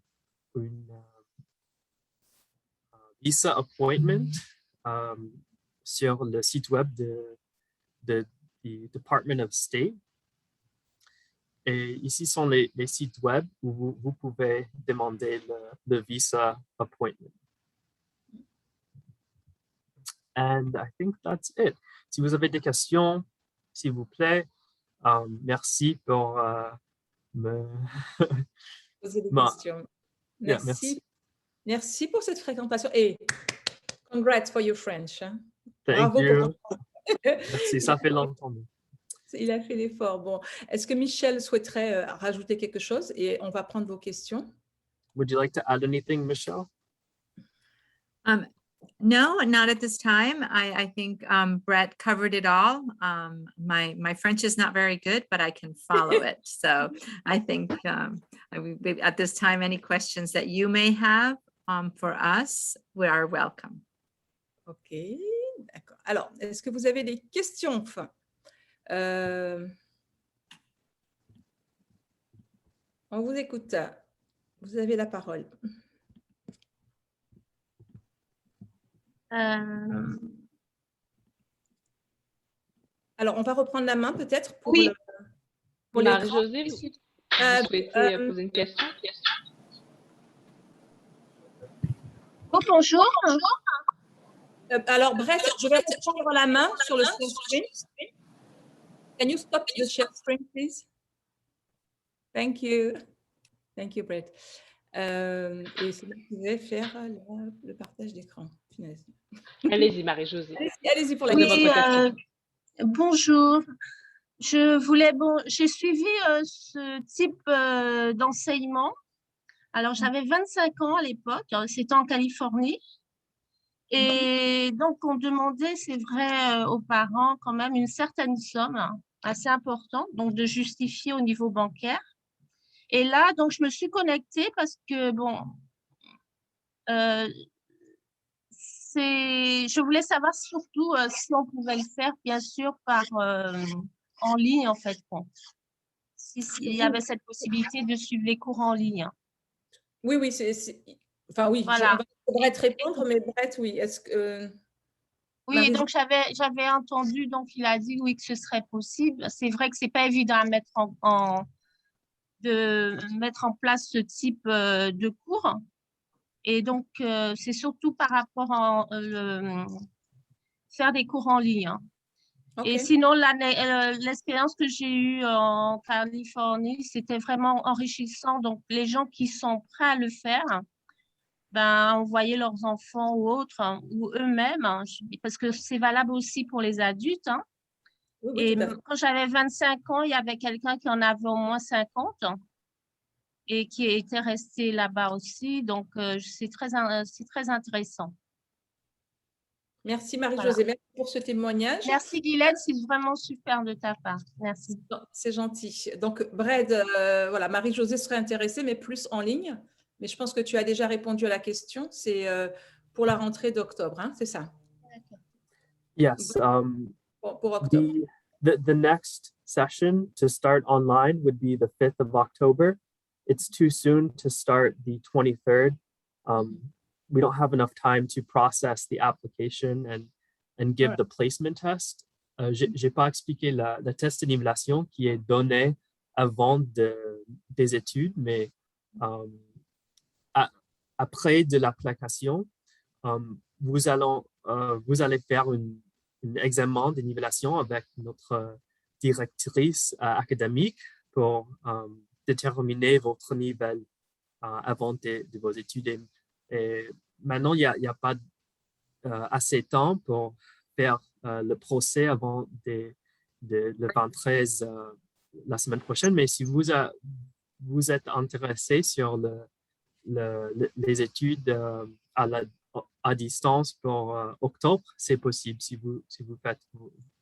Speaker 5: visa appointment sur le site web du Department of State. Et ici sont les sites web où vous pouvez demander le visa appointment. And I think that's it. Si vous avez des questions, s'il vous plaît, merci pour me
Speaker 1: poser des questions. Merci.
Speaker 5: Merci.
Speaker 1: Merci pour cette fréquentation et congrats for your French. Hein.
Speaker 5: Thank
Speaker 1: Bravo
Speaker 5: you.
Speaker 1: pour ton...
Speaker 5: Merci, ça fait longtemps.
Speaker 1: Il a fait l'effort. Bon, est-ce que Michel souhaiterait rajouter quelque chose et on va prendre vos questions?
Speaker 5: Would you like to add anything, Michelle?
Speaker 6: No, not at this time. I think Brett covered it all. My French is not very good, but I can follow it. So I think at this time, any questions that you may have for us, we are welcome.
Speaker 1: Ok, d'accord. Alors, est-ce que vous avez des questions? On vous écoute. Vous avez la parole. Alors, on va reprendre la main peut-être pour
Speaker 3: oui.
Speaker 1: Pour
Speaker 3: Marie-Josée, vous souhaitez poser une question?
Speaker 7: Bonjour.
Speaker 1: Alors, Brett, je vais te prendre la main sur le share screen. Can you stop the share screen, please? Thank you. Thank you, Brett. Et c'est là que vous pouvez faire le partage d'écran.
Speaker 3: Allez-y, Marie-Josée.
Speaker 1: Allez-y pour la
Speaker 7: question. Bonjour.
Speaker 8: J'ai suivi ce type d'enseignement. Alors, j'avais 25 ans à l'époque, c'était en Californie. Et donc, on demandait, c'est vrai, aux parents quand même une certaine somme assez importante, donc de justifier au niveau bancaire. Et là, donc, je me suis connectée parce que, bon, je voulais savoir surtout si on pouvait le faire, bien sûr, en ligne, en fait. Bon. Il y avait cette possibilité de suivre les cours en ligne.
Speaker 1: Oui, oui, enfin oui,
Speaker 8: Voilà.
Speaker 1: on va Brett répondre, mais Brett, oui, est-ce que…
Speaker 8: Oui, donc j'avais entendu, donc il a dit oui que ce serait possible. C'est vrai que c'est pas évident à de mettre en place ce type de cours. Et donc, c'est surtout par rapport à faire des cours en ligne. Et sinon, l'expérience que j'ai eue en Californie, c'était vraiment enrichissant. Donc, les gens qui sont prêts à le faire, ben, envoyer leurs enfants ou autres, ou eux-mêmes, parce que c'est valable aussi pour les adultes.
Speaker 1: Oui,
Speaker 8: Et
Speaker 1: tout à fait.
Speaker 8: quand j'avais 25 ans, il y avait quelqu'un qui en avait au moins 50 et qui était resté là-bas aussi. Donc, c'est très intéressant.
Speaker 1: Merci Marie-Josée, merci pour ce témoignage.
Speaker 8: Merci Guylaine, c'est vraiment super de ta part. Merci.
Speaker 1: C'est gentil. Donc, Brett, voilà, Marie-Josée serait intéressée, mais plus en ligne. Mais je pense que tu as déjà répondu à la question. C'est pour la rentrée d'octobre, hein, c'est ça?
Speaker 5: Yes.
Speaker 1: Pour octobre.
Speaker 5: The next session to start online would be the 5th of October. It's too soon to start the 23rd. We don't have enough time to process the application and give the placement test. J'ai pas expliqué le test de nivellation qui est donné avant des études, mais après de l'application, vous allez faire un examen de nivellation avec notre directrice académique pour déterminer votre niveau avant de vos études. Et maintenant, il n'y a pas assez de temps pour faire le procès avant le 23 la semaine prochaine. Mais si vous êtes intéressé sur les études à distance pour octobre, c'est possible si vous faites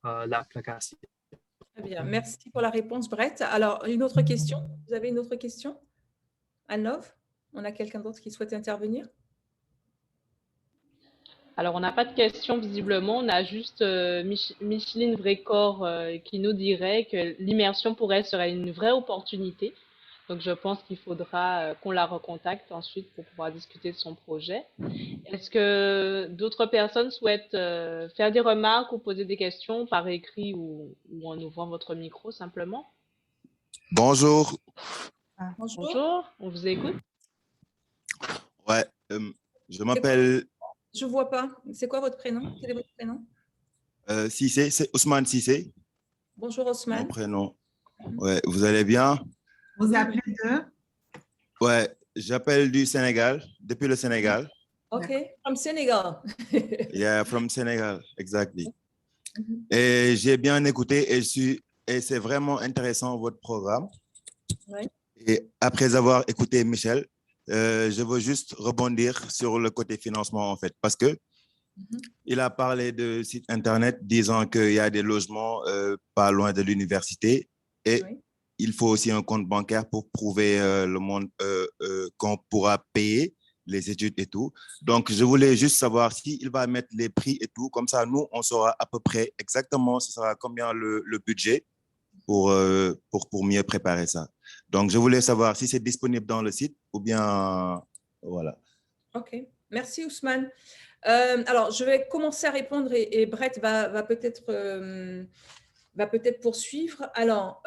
Speaker 5: l'application.
Speaker 1: Très bien, merci pour la réponse, Brett. Alors, une autre question? Vous avez une autre question? Anne-Love, on a quelqu'un d'autre qui souhaite intervenir?
Speaker 3: Alors, on n'a pas de questions visiblement, on a juste Micheline Vrécor qui nous dirait que l'immersion pour elle serait une vraie opportunité. Donc, je pense qu'il faudra qu'on la recontacte ensuite pour pouvoir discuter de son projet. Est-ce que d'autres personnes souhaitent faire des remarques ou poser des questions par écrit ou en ouvrant votre micro simplement?
Speaker 9: Bonjour.
Speaker 3: Bonjour, on vous écoute.
Speaker 9: Ouais, je m'appelle…
Speaker 1: Je ne vois pas. C'est quoi votre prénom? Quel est votre prénom?
Speaker 9: Cissé, c'est Ousmane Cissé.
Speaker 1: Bonjour Ousmane.
Speaker 9: Mon prénom. Ouais, vous allez bien?
Speaker 2: Vous appelez de?
Speaker 9: Ouais, j'appelle du Sénégal, depuis le Sénégal.
Speaker 1: OK, from Senegal.
Speaker 9: Yeah, from Sénégal, exactly. Et j'ai bien écouté et c'est vraiment intéressant votre programme.
Speaker 1: Ouais.
Speaker 9: Et après avoir écouté Michel, je veux juste rebondir sur le côté financement en fait, parce que il a parlé de site internet disant qu'il y a des logements pas loin de l'université et il faut aussi un compte bancaire pour prouver le monde qu'on pourra payer les études et tout. Donc, je voulais juste savoir s'il va mettre les prix et tout, comme ça, nous, on saura à peu près exactement ce sera combien le budget pour mieux préparer ça. Donc, je voulais savoir si c'est disponible dans le site ou bien, voilà.
Speaker 1: OK, merci Ousmane. Alors, je vais commencer à répondre et Brett va peut-être poursuivre. Alors,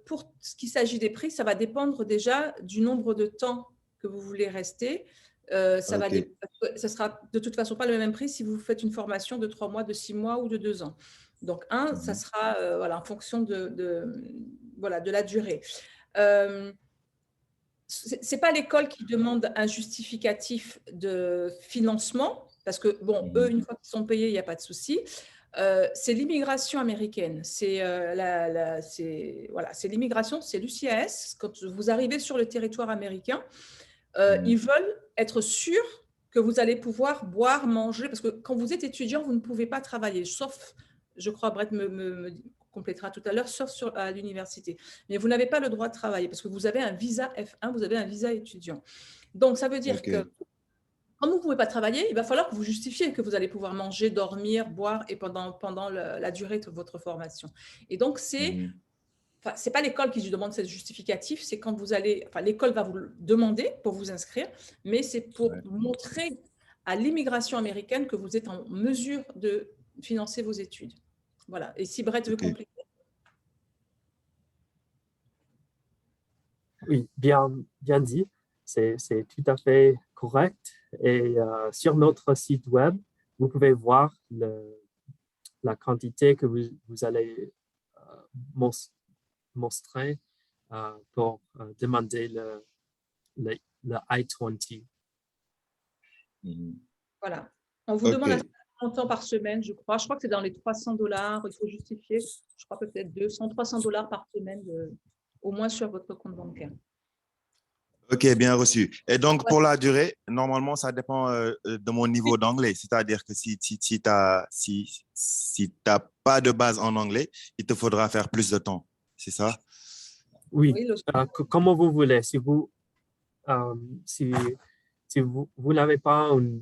Speaker 1: pour ce qui s'agit des prix, ça va dépendre déjà du nombre de temps que vous voulez rester. Ça sera de toute façon pas le même prix si vous faites une formation de 3 mois, de 6 mois ou de 2 ans. Donc, ça sera voilà, en fonction de la durée. Ce n'est pas l'école qui demande un justificatif de financement, parce que, bon, eux, une fois qu'ils sont payés, il n'y a pas de souci. c'est l'immigration américaine. C'est c'est l'immigration, c'est l'UCAS. Quand vous arrivez sur le territoire américain, ils veulent être sûrs que vous allez pouvoir boire, manger, parce que quand vous êtes étudiant, vous ne pouvez pas travailler, sauf, je crois, Brett me complétera tout à l'heure, sauf à l'université. Mais vous n'avez pas le droit de travailler parce que vous avez un visa F1, vous avez un visa étudiant. Donc, ça veut dire que quand vous ne pouvez pas travailler, il va falloir que vous justifiez que vous allez pouvoir manger, dormir, boire et pendant la durée de votre formation. Et donc, c'est pas l'école qui vous demande ce justificatif, c'est quand vous allez, l'école va vous le demander pour vous inscrire, mais c'est pour montrer à l'immigration américaine que vous êtes en mesure de financer vos études. Voilà. Et si Brett veut compléter.
Speaker 5: Oui, bien dit. C'est tout à fait correct. Et sur notre site web, vous pouvez voir la quantité que vous allez montrer pour demander le I-20.
Speaker 1: Voilà. On vous demande un montant par semaine, je crois. Je crois que c'est dans les $300. Il faut justifier, je crois peut-être 200, $300 par semaine, au moins sur votre compte bancaire.
Speaker 9: Ok, bien reçu. Et donc, pour la durée, normalement, ça dépend de mon niveau d'anglais. C'est-à-dire que si tu n'as pas de base en anglais, il te faudra faire plus de temps. C'est ça?
Speaker 5: Oui, comment vous voulez. Si vous n'avez pas un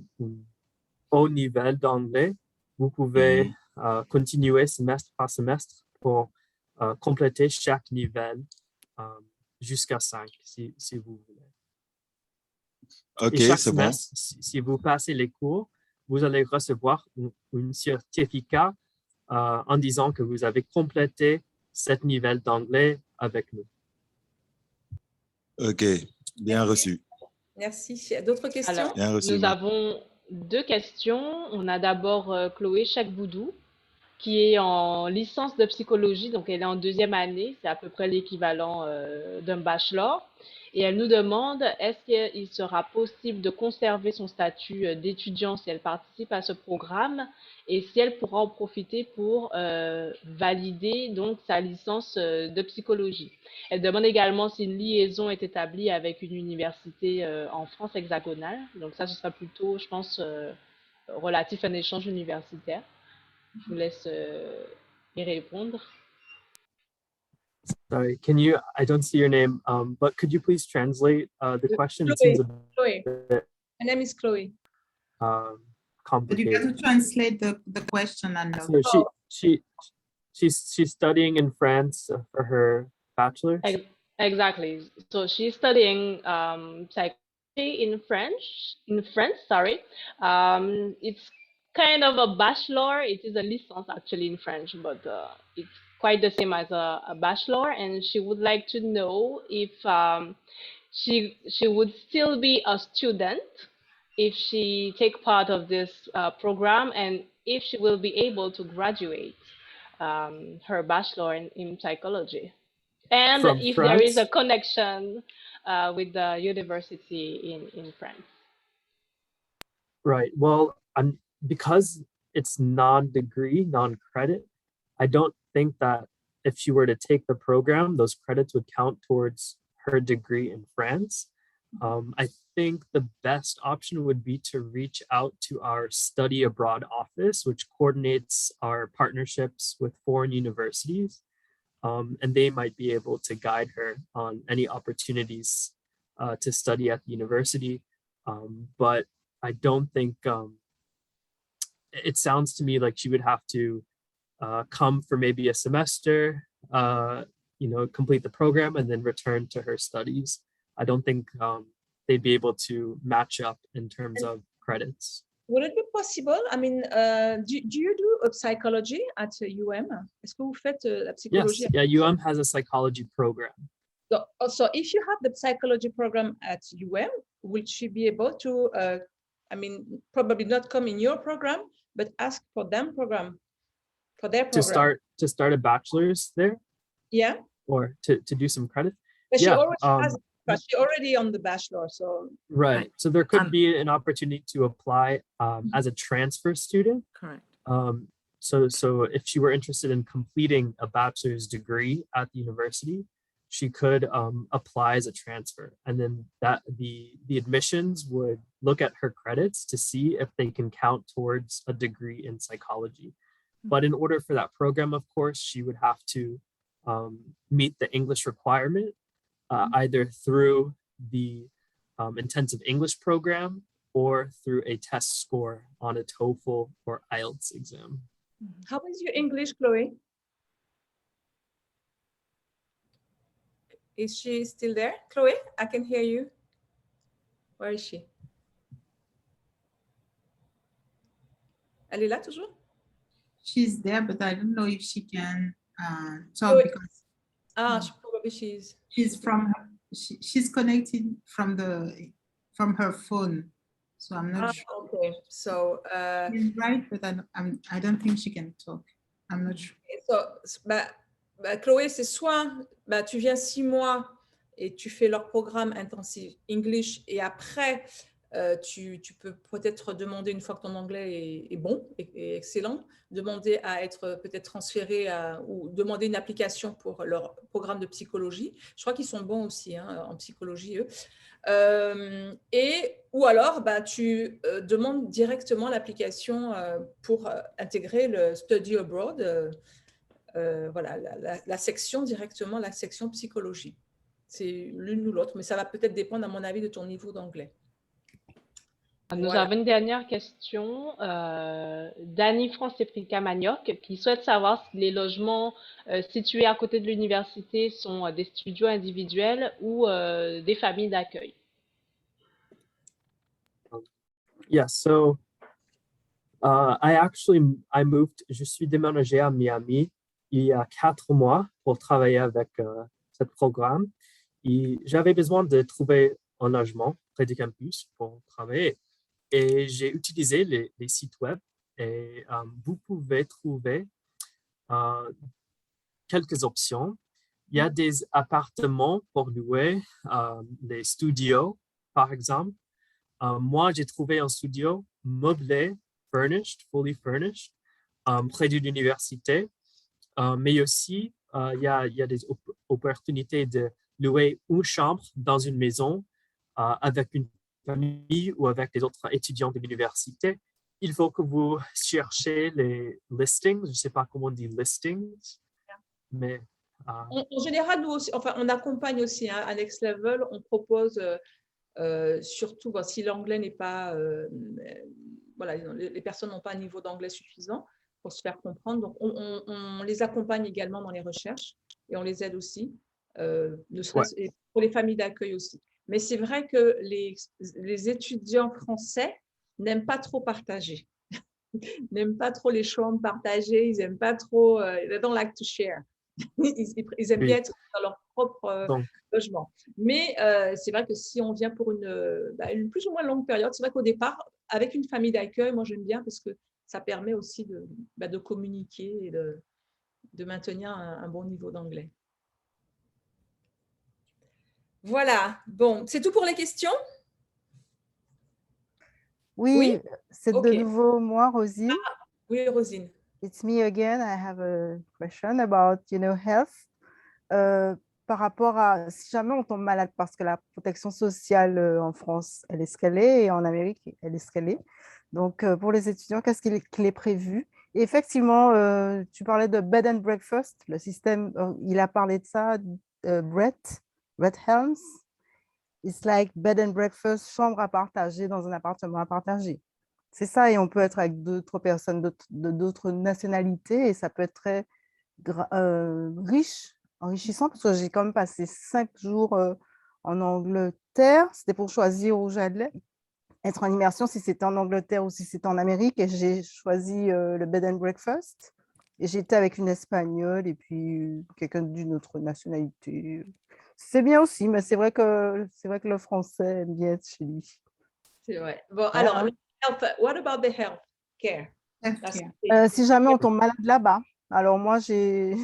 Speaker 5: haut niveau d'anglais, vous pouvez continuer semestre par semestre pour compléter chaque niveau jusqu'à 5, si vous voulez.
Speaker 9: Ok,
Speaker 5: et chaque
Speaker 9: c'est bon.
Speaker 5: semestre, si vous passez les cours, vous allez recevoir un certificat en disant que vous avez complété cette niveau d'anglais avec nous.
Speaker 9: Ok, bien reçu.
Speaker 1: Merci. Il y a d'autres questions?
Speaker 3: Alors,
Speaker 9: Bien reçu,
Speaker 3: nous avons 2 questions. On a d'abord Chloé Chakboudou, qui est en licence de psychologie, donc elle est en 2e année, c'est à peu près l'équivalent d'un bachelor. Et elle nous demande, est-ce qu'il sera possible de conserver son statut d'étudiant si elle participe à ce programme et si elle pourra en profiter pour valider donc sa licence de psychologie. Elle demande également si une liaison est établie avec une université en France hexagonale. Donc ça, ce sera plutôt, je pense, relatif à un échange universitaire. Je vous laisse y répondre.
Speaker 5: Sorry, I don't see your name, but could you please translate the question?
Speaker 1: Chloe.
Speaker 5: It seems a
Speaker 1: Chloe.
Speaker 5: bit
Speaker 1: My name is Chloe.
Speaker 2: But you
Speaker 5: complicated.
Speaker 2: got to translate the question, Anna.
Speaker 5: So she's studying in France for her bachelor's?
Speaker 3: Exactly. So she's studying psychology in France, sorry. It's kind of a bachelor. It is a licence actually in French, but it's quite the same as a bachelor. And she would like to know if she would still be a student if she take part of this program, and if she will be able to graduate her bachelor in psychology. And
Speaker 5: From
Speaker 3: if
Speaker 5: France?
Speaker 3: there is a connection with the university in France.
Speaker 5: Right. Well, because it's non-degree, non-credit, I don't think that if she were to take the program, those credits would count towards her degree in France. I think the best option would be to reach out to our study abroad office, which coordinates our partnerships with foreign universities. And they might be able to guide her on any opportunities to study at the university. But I don't think, it sounds to me like she would have to come for maybe a semester, complete the program and then return to her studies. I don't think they'd be able to match up in terms of credits.
Speaker 1: Would it be possible? I mean, do you do a psychology at UM? Est-ce que vous faites la psychologie?
Speaker 5: Yes, yeah, UM has a psychology program.
Speaker 1: So if you have the psychology program at UM, will she be able to, probably not come in your program, but ask for their program?
Speaker 5: To start a bachelor's there?
Speaker 1: Yeah.
Speaker 5: Or to do some credit?
Speaker 1: But
Speaker 5: yeah,
Speaker 1: she already on the bachelor, so.
Speaker 5: Right. So there could be an opportunity to apply as a transfer student.
Speaker 6: Correct.
Speaker 5: So if she were interested in completing a bachelor's degree at the university, she could apply as a transfer, and then the admissions would look at her credits to see if they can count towards a degree in psychology. But in order for that program, of course, she would have to meet the English requirement, either through the intensive English program or through a test score on a TOEFL or IELTS exam.
Speaker 1: How is your English, Chloe? Is she still there? Chloe, I can hear you. Where is she? Elle est là toujours?
Speaker 2: She's there, but I don't know if she can talk
Speaker 1: Chloe.
Speaker 2: because
Speaker 1: Probably she's
Speaker 2: she's connected from her phone, so I'm not sure.
Speaker 1: Okay, so
Speaker 2: She's right, but I don't think she can talk. I'm not sure.
Speaker 1: Chloé, c'est soit tu viens 6 mois et tu fais leur programme intensif English et après tu peux peut-être demander, une fois que ton anglais est bon et excellent, demander à être peut-être transféré ou demander une application pour leur programme de psychologie. Je crois qu'ils sont bons aussi en psychologie, eux. Ou alors, tu demandes directement l'application pour intégrer le Study Abroad. Voilà, la section directement, la section psychologie. C'est l'une ou l'autre, mais ça va peut-être dépendre, à mon avis, de ton niveau d'anglais.
Speaker 3: Nous avons une dernière question d'Annie Francesca Magnoc qui souhaite savoir si les logements situés à côté de l'université sont des studios individuels ou des familles d'accueil.
Speaker 5: Yeah, so je suis déménagé à Miami il y a 4 mois pour travailler avec ce programme. Et j'avais besoin de trouver un logement près du campus pour travailler. Et j'ai utilisé les sites web et vous pouvez trouver quelques options. Il y a des appartements pour louer, des studios, par exemple. Moi, j'ai trouvé un studio meublé, fully furnished, près de l'université. Mais aussi, il y a des opportunités de louer une chambre dans une maison avec une famille ou avec des autres étudiants de l'université. Il faut que vous cherchiez les listings. Je ne sais pas comment on dit listings, mais...
Speaker 1: En général, nous aussi, enfin, on accompagne aussi à Next Level. On propose surtout, si l'anglais n'est pas... voilà, les personnes n'ont pas un niveau d'anglais suffisant pour se faire comprendre. Donc, on les accompagne également dans les recherches et on les aide aussi, et pour les familles d'accueil aussi. Mais c'est vrai que les étudiants français n'aiment pas trop partager, n'aiment pas trop les chambres partagées, ils n'aiment pas trop, they don't like to share. Ils aiment bien être dans leur propre logement. Mais c'est vrai que si on vient pour une plus ou moins longue période, c'est vrai qu'au départ, avec une famille d'accueil, moi j'aime bien parce que ça permet aussi de communiquer et de maintenir un bon niveau d'anglais. Voilà, bon, c'est tout pour les questions?
Speaker 4: Oui, c'est de nouveau moi, Rosine.
Speaker 1: Oui, Rosine.
Speaker 4: It's me again. I have a question about, health. Par rapport à, si jamais on tombe malade, parce que la protection sociale en France, elle est ce qu'elle est, et en Amérique, elle est ce qu'elle est. Donc, pour les étudiants, qu'est-ce qu'il est prévu? Et effectivement, tu parlais de bed and breakfast, le système, il a parlé de ça, Brett Helms. It's like bed and breakfast, chambre à partager dans un appartement à partager. C'est ça, et on peut être avec d'autres personnes d'autres nationalités, et ça peut être très riche, enrichissant, parce que j'ai quand même passé 5 jours en Angleterre. C'était pour choisir où j'allais être en immersion, si c'était en Angleterre ou si c'était en Amérique, et j'ai choisi le bed and breakfast. Et j'étais avec une Espagnole et puis quelqu'un d'une autre nationalité. C'est bien aussi, mais c'est vrai que le français aime bien être chez lui.
Speaker 1: C'est vrai. Bon, alors, what about the health care?
Speaker 4: Si jamais on tombe malade là-bas, alors moi, j'ai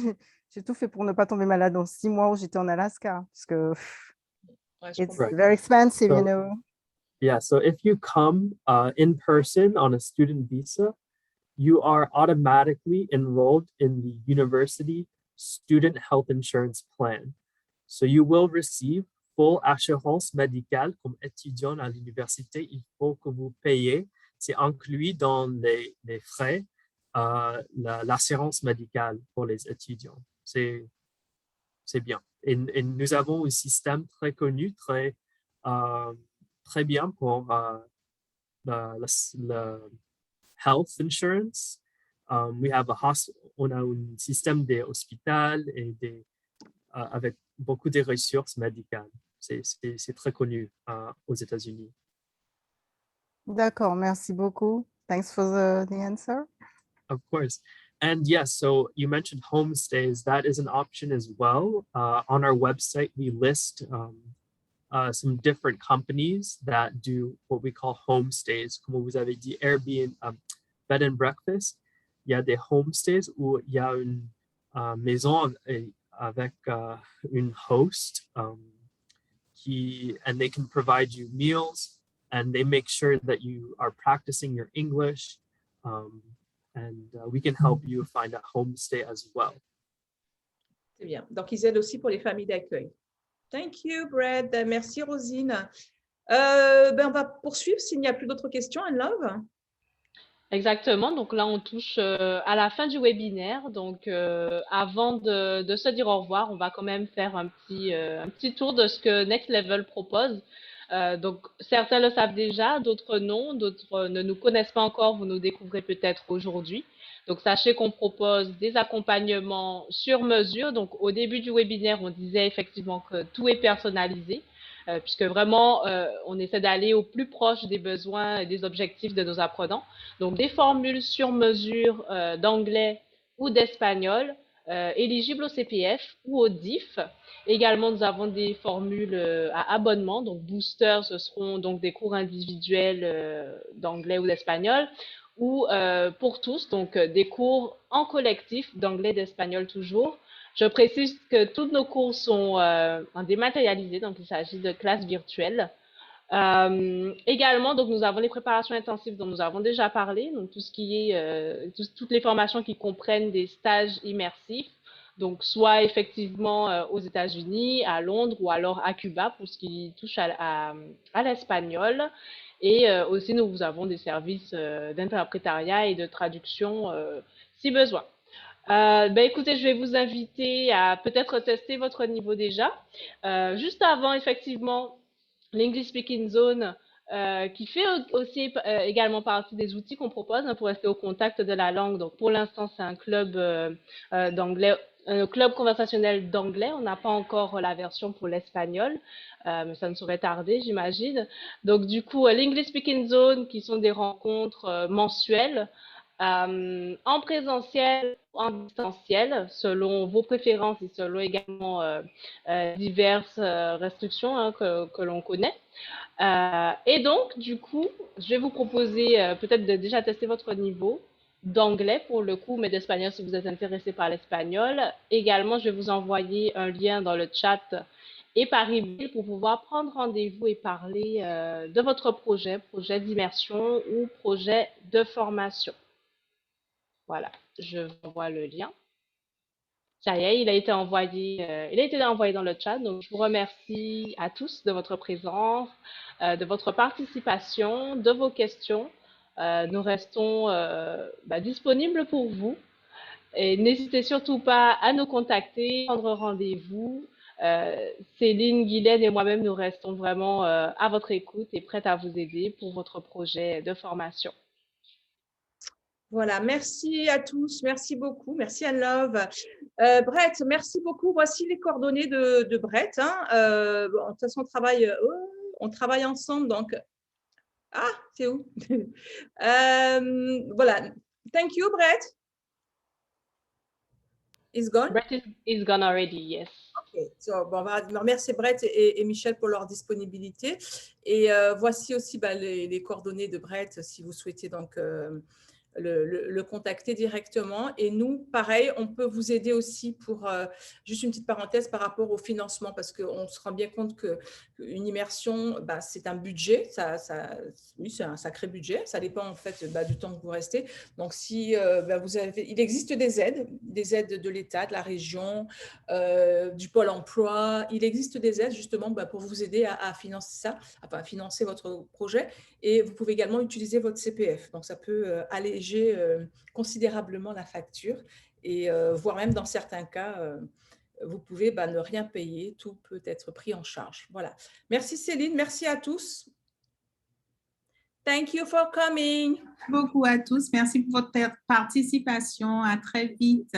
Speaker 4: tout fait pour ne pas tomber malade dans 6 mois où j'étais en Alaska, parce que it's very expensive, you know.
Speaker 5: Yeah, so if you come in person on a student visa, you are automatically enrolled in the university student health insurance plan. So you will receive full assurance médicale comme étudiant à l'université. Il faut que vous payiez, c'est inclus dans les frais, l'assurance médicale pour les étudiants. C'est bien. Et nous avons un système très connu, très bien pour le health insurance. On a un système d'hôpital et avec beaucoup de ressources médicales. C'est très connu aux États-Unis.
Speaker 4: D'accord, merci beaucoup. Thanks for the answer.
Speaker 5: Of course. And yes, so you mentioned homestays. That is an option as well. On our website, we list some different companies that do what we call homestays. Comme vous avez dit, Airbnb, bed and breakfast. Il y a des homestays où il y a une maison avec une host and they can provide you meals and they make sure that you are practicing your English. And we can help you find a homestay as well.
Speaker 1: C'est bien. Donc, ils aident aussi pour les familles d'accueil. Thank you, Brad. Merci, Rosine. On va poursuivre s'il n'y a plus d'autres questions. Anne Love?
Speaker 3: Exactement. Donc là, on touche à la fin du webinaire. Donc, avant de se dire au revoir, on va quand même faire un petit tour de ce que Next Level propose. Donc, certains le savent déjà, d'autres non, d'autres ne nous connaissent pas encore, vous nous découvrez peut-être aujourd'hui. Donc, sachez qu'on propose des accompagnements sur mesure. Donc, au début du webinaire, on disait effectivement que tout est personnalisé, puisque vraiment, on essaie d'aller au plus proche des besoins et des objectifs de nos apprenants. Donc, des formules sur mesure d'anglais ou d'espagnol, éligibles au CPF ou au DIF. Également, nous avons des formules à abonnement. Donc, boosters, ce seront donc des cours individuels d'anglais ou d'espagnol, ou pour tous, donc des cours en collectif d'anglais et d'espagnol toujours. Je précise que tous nos cours sont en dématérialisé, donc il s'agit de classes virtuelles. Également, donc nous avons les préparations intensives dont nous avons déjà parlé, donc tout ce qui est toutes les formations qui comprennent des stages immersifs, donc soit effectivement aux États-Unis, à Londres ou alors à Cuba pour ce qui touche à l'espagnol. Et aussi, nous avons des services d'interprétariat et de traduction si besoin. Écoutez, je vais vous inviter à peut-être tester votre niveau déjà. Juste avant, effectivement, l'English Speaking Zone, qui fait aussi également partie des outils qu'on propose pour rester au contact de la langue. Donc, pour l'instant, c'est un club d'anglais, un club conversationnel d'anglais. On n'a pas encore la version pour l'espagnol, mais ça ne saurait tarder, j'imagine. Donc, du coup, l'English Speaking Zone, qui sont des rencontres mensuelles, en présentiel ou en distanciel, selon vos préférences et selon également diverses restrictions que l'on connaît. Et donc, du coup, je vais vous proposer peut-être de déjà tester votre niveau d'anglais pour le coup, mais d'espagnol si vous êtes intéressé par l'espagnol. Également, je vais vous envoyer un lien dans le chat et par email pour pouvoir prendre rendez-vous et parler de votre projet d'immersion ou projet de formation. Voilà, je vous envoie le lien. Ça y est, il a été envoyé dans le chat. Donc, je vous remercie à tous de votre présence, de votre participation, de vos questions. Nous restons disponibles pour vous. Et n'hésitez surtout pas à nous contacter, prendre rendez-vous. Céline, Guylaine et moi-même, nous restons vraiment à votre écoute et prêtes à vous aider pour votre projet de formation.
Speaker 1: Voilà, merci à tous, merci beaucoup, merci Anne Love. Brett, merci beaucoup. Voici les coordonnées de Brett. De toute façon, on travaille ensemble, donc... Ah, c'est où? Voilà, thank you, Brett. Is gone?
Speaker 3: Brett is gone already, yes.
Speaker 1: Okay. On va remercier Brett et Michel pour leur disponibilité. Et voici aussi les coordonnées de Brett si vous souhaitez donc le contacter directement. Et nous, pareil, on peut vous aider aussi pour, juste une petite parenthèse par rapport au financement, parce qu'on se rend bien compte qu'une immersion, c'est un budget, oui, c'est un sacré budget, ça dépend en fait du temps que vous restez. Donc, si il existe des aides de l'État, de la région, du Pôle emploi, il existe des aides justement pour vous aider à financer ça, à financer votre projet. Et vous pouvez également utiliser votre CPF. Donc, ça peut alléger considérablement la facture et voire même dans certains cas, vous pouvez ne rien payer, tout peut être pris en charge. Voilà. Merci Céline, merci à tous. Thank you for coming.
Speaker 2: Merci beaucoup à tous. Merci pour votre participation. À très vite.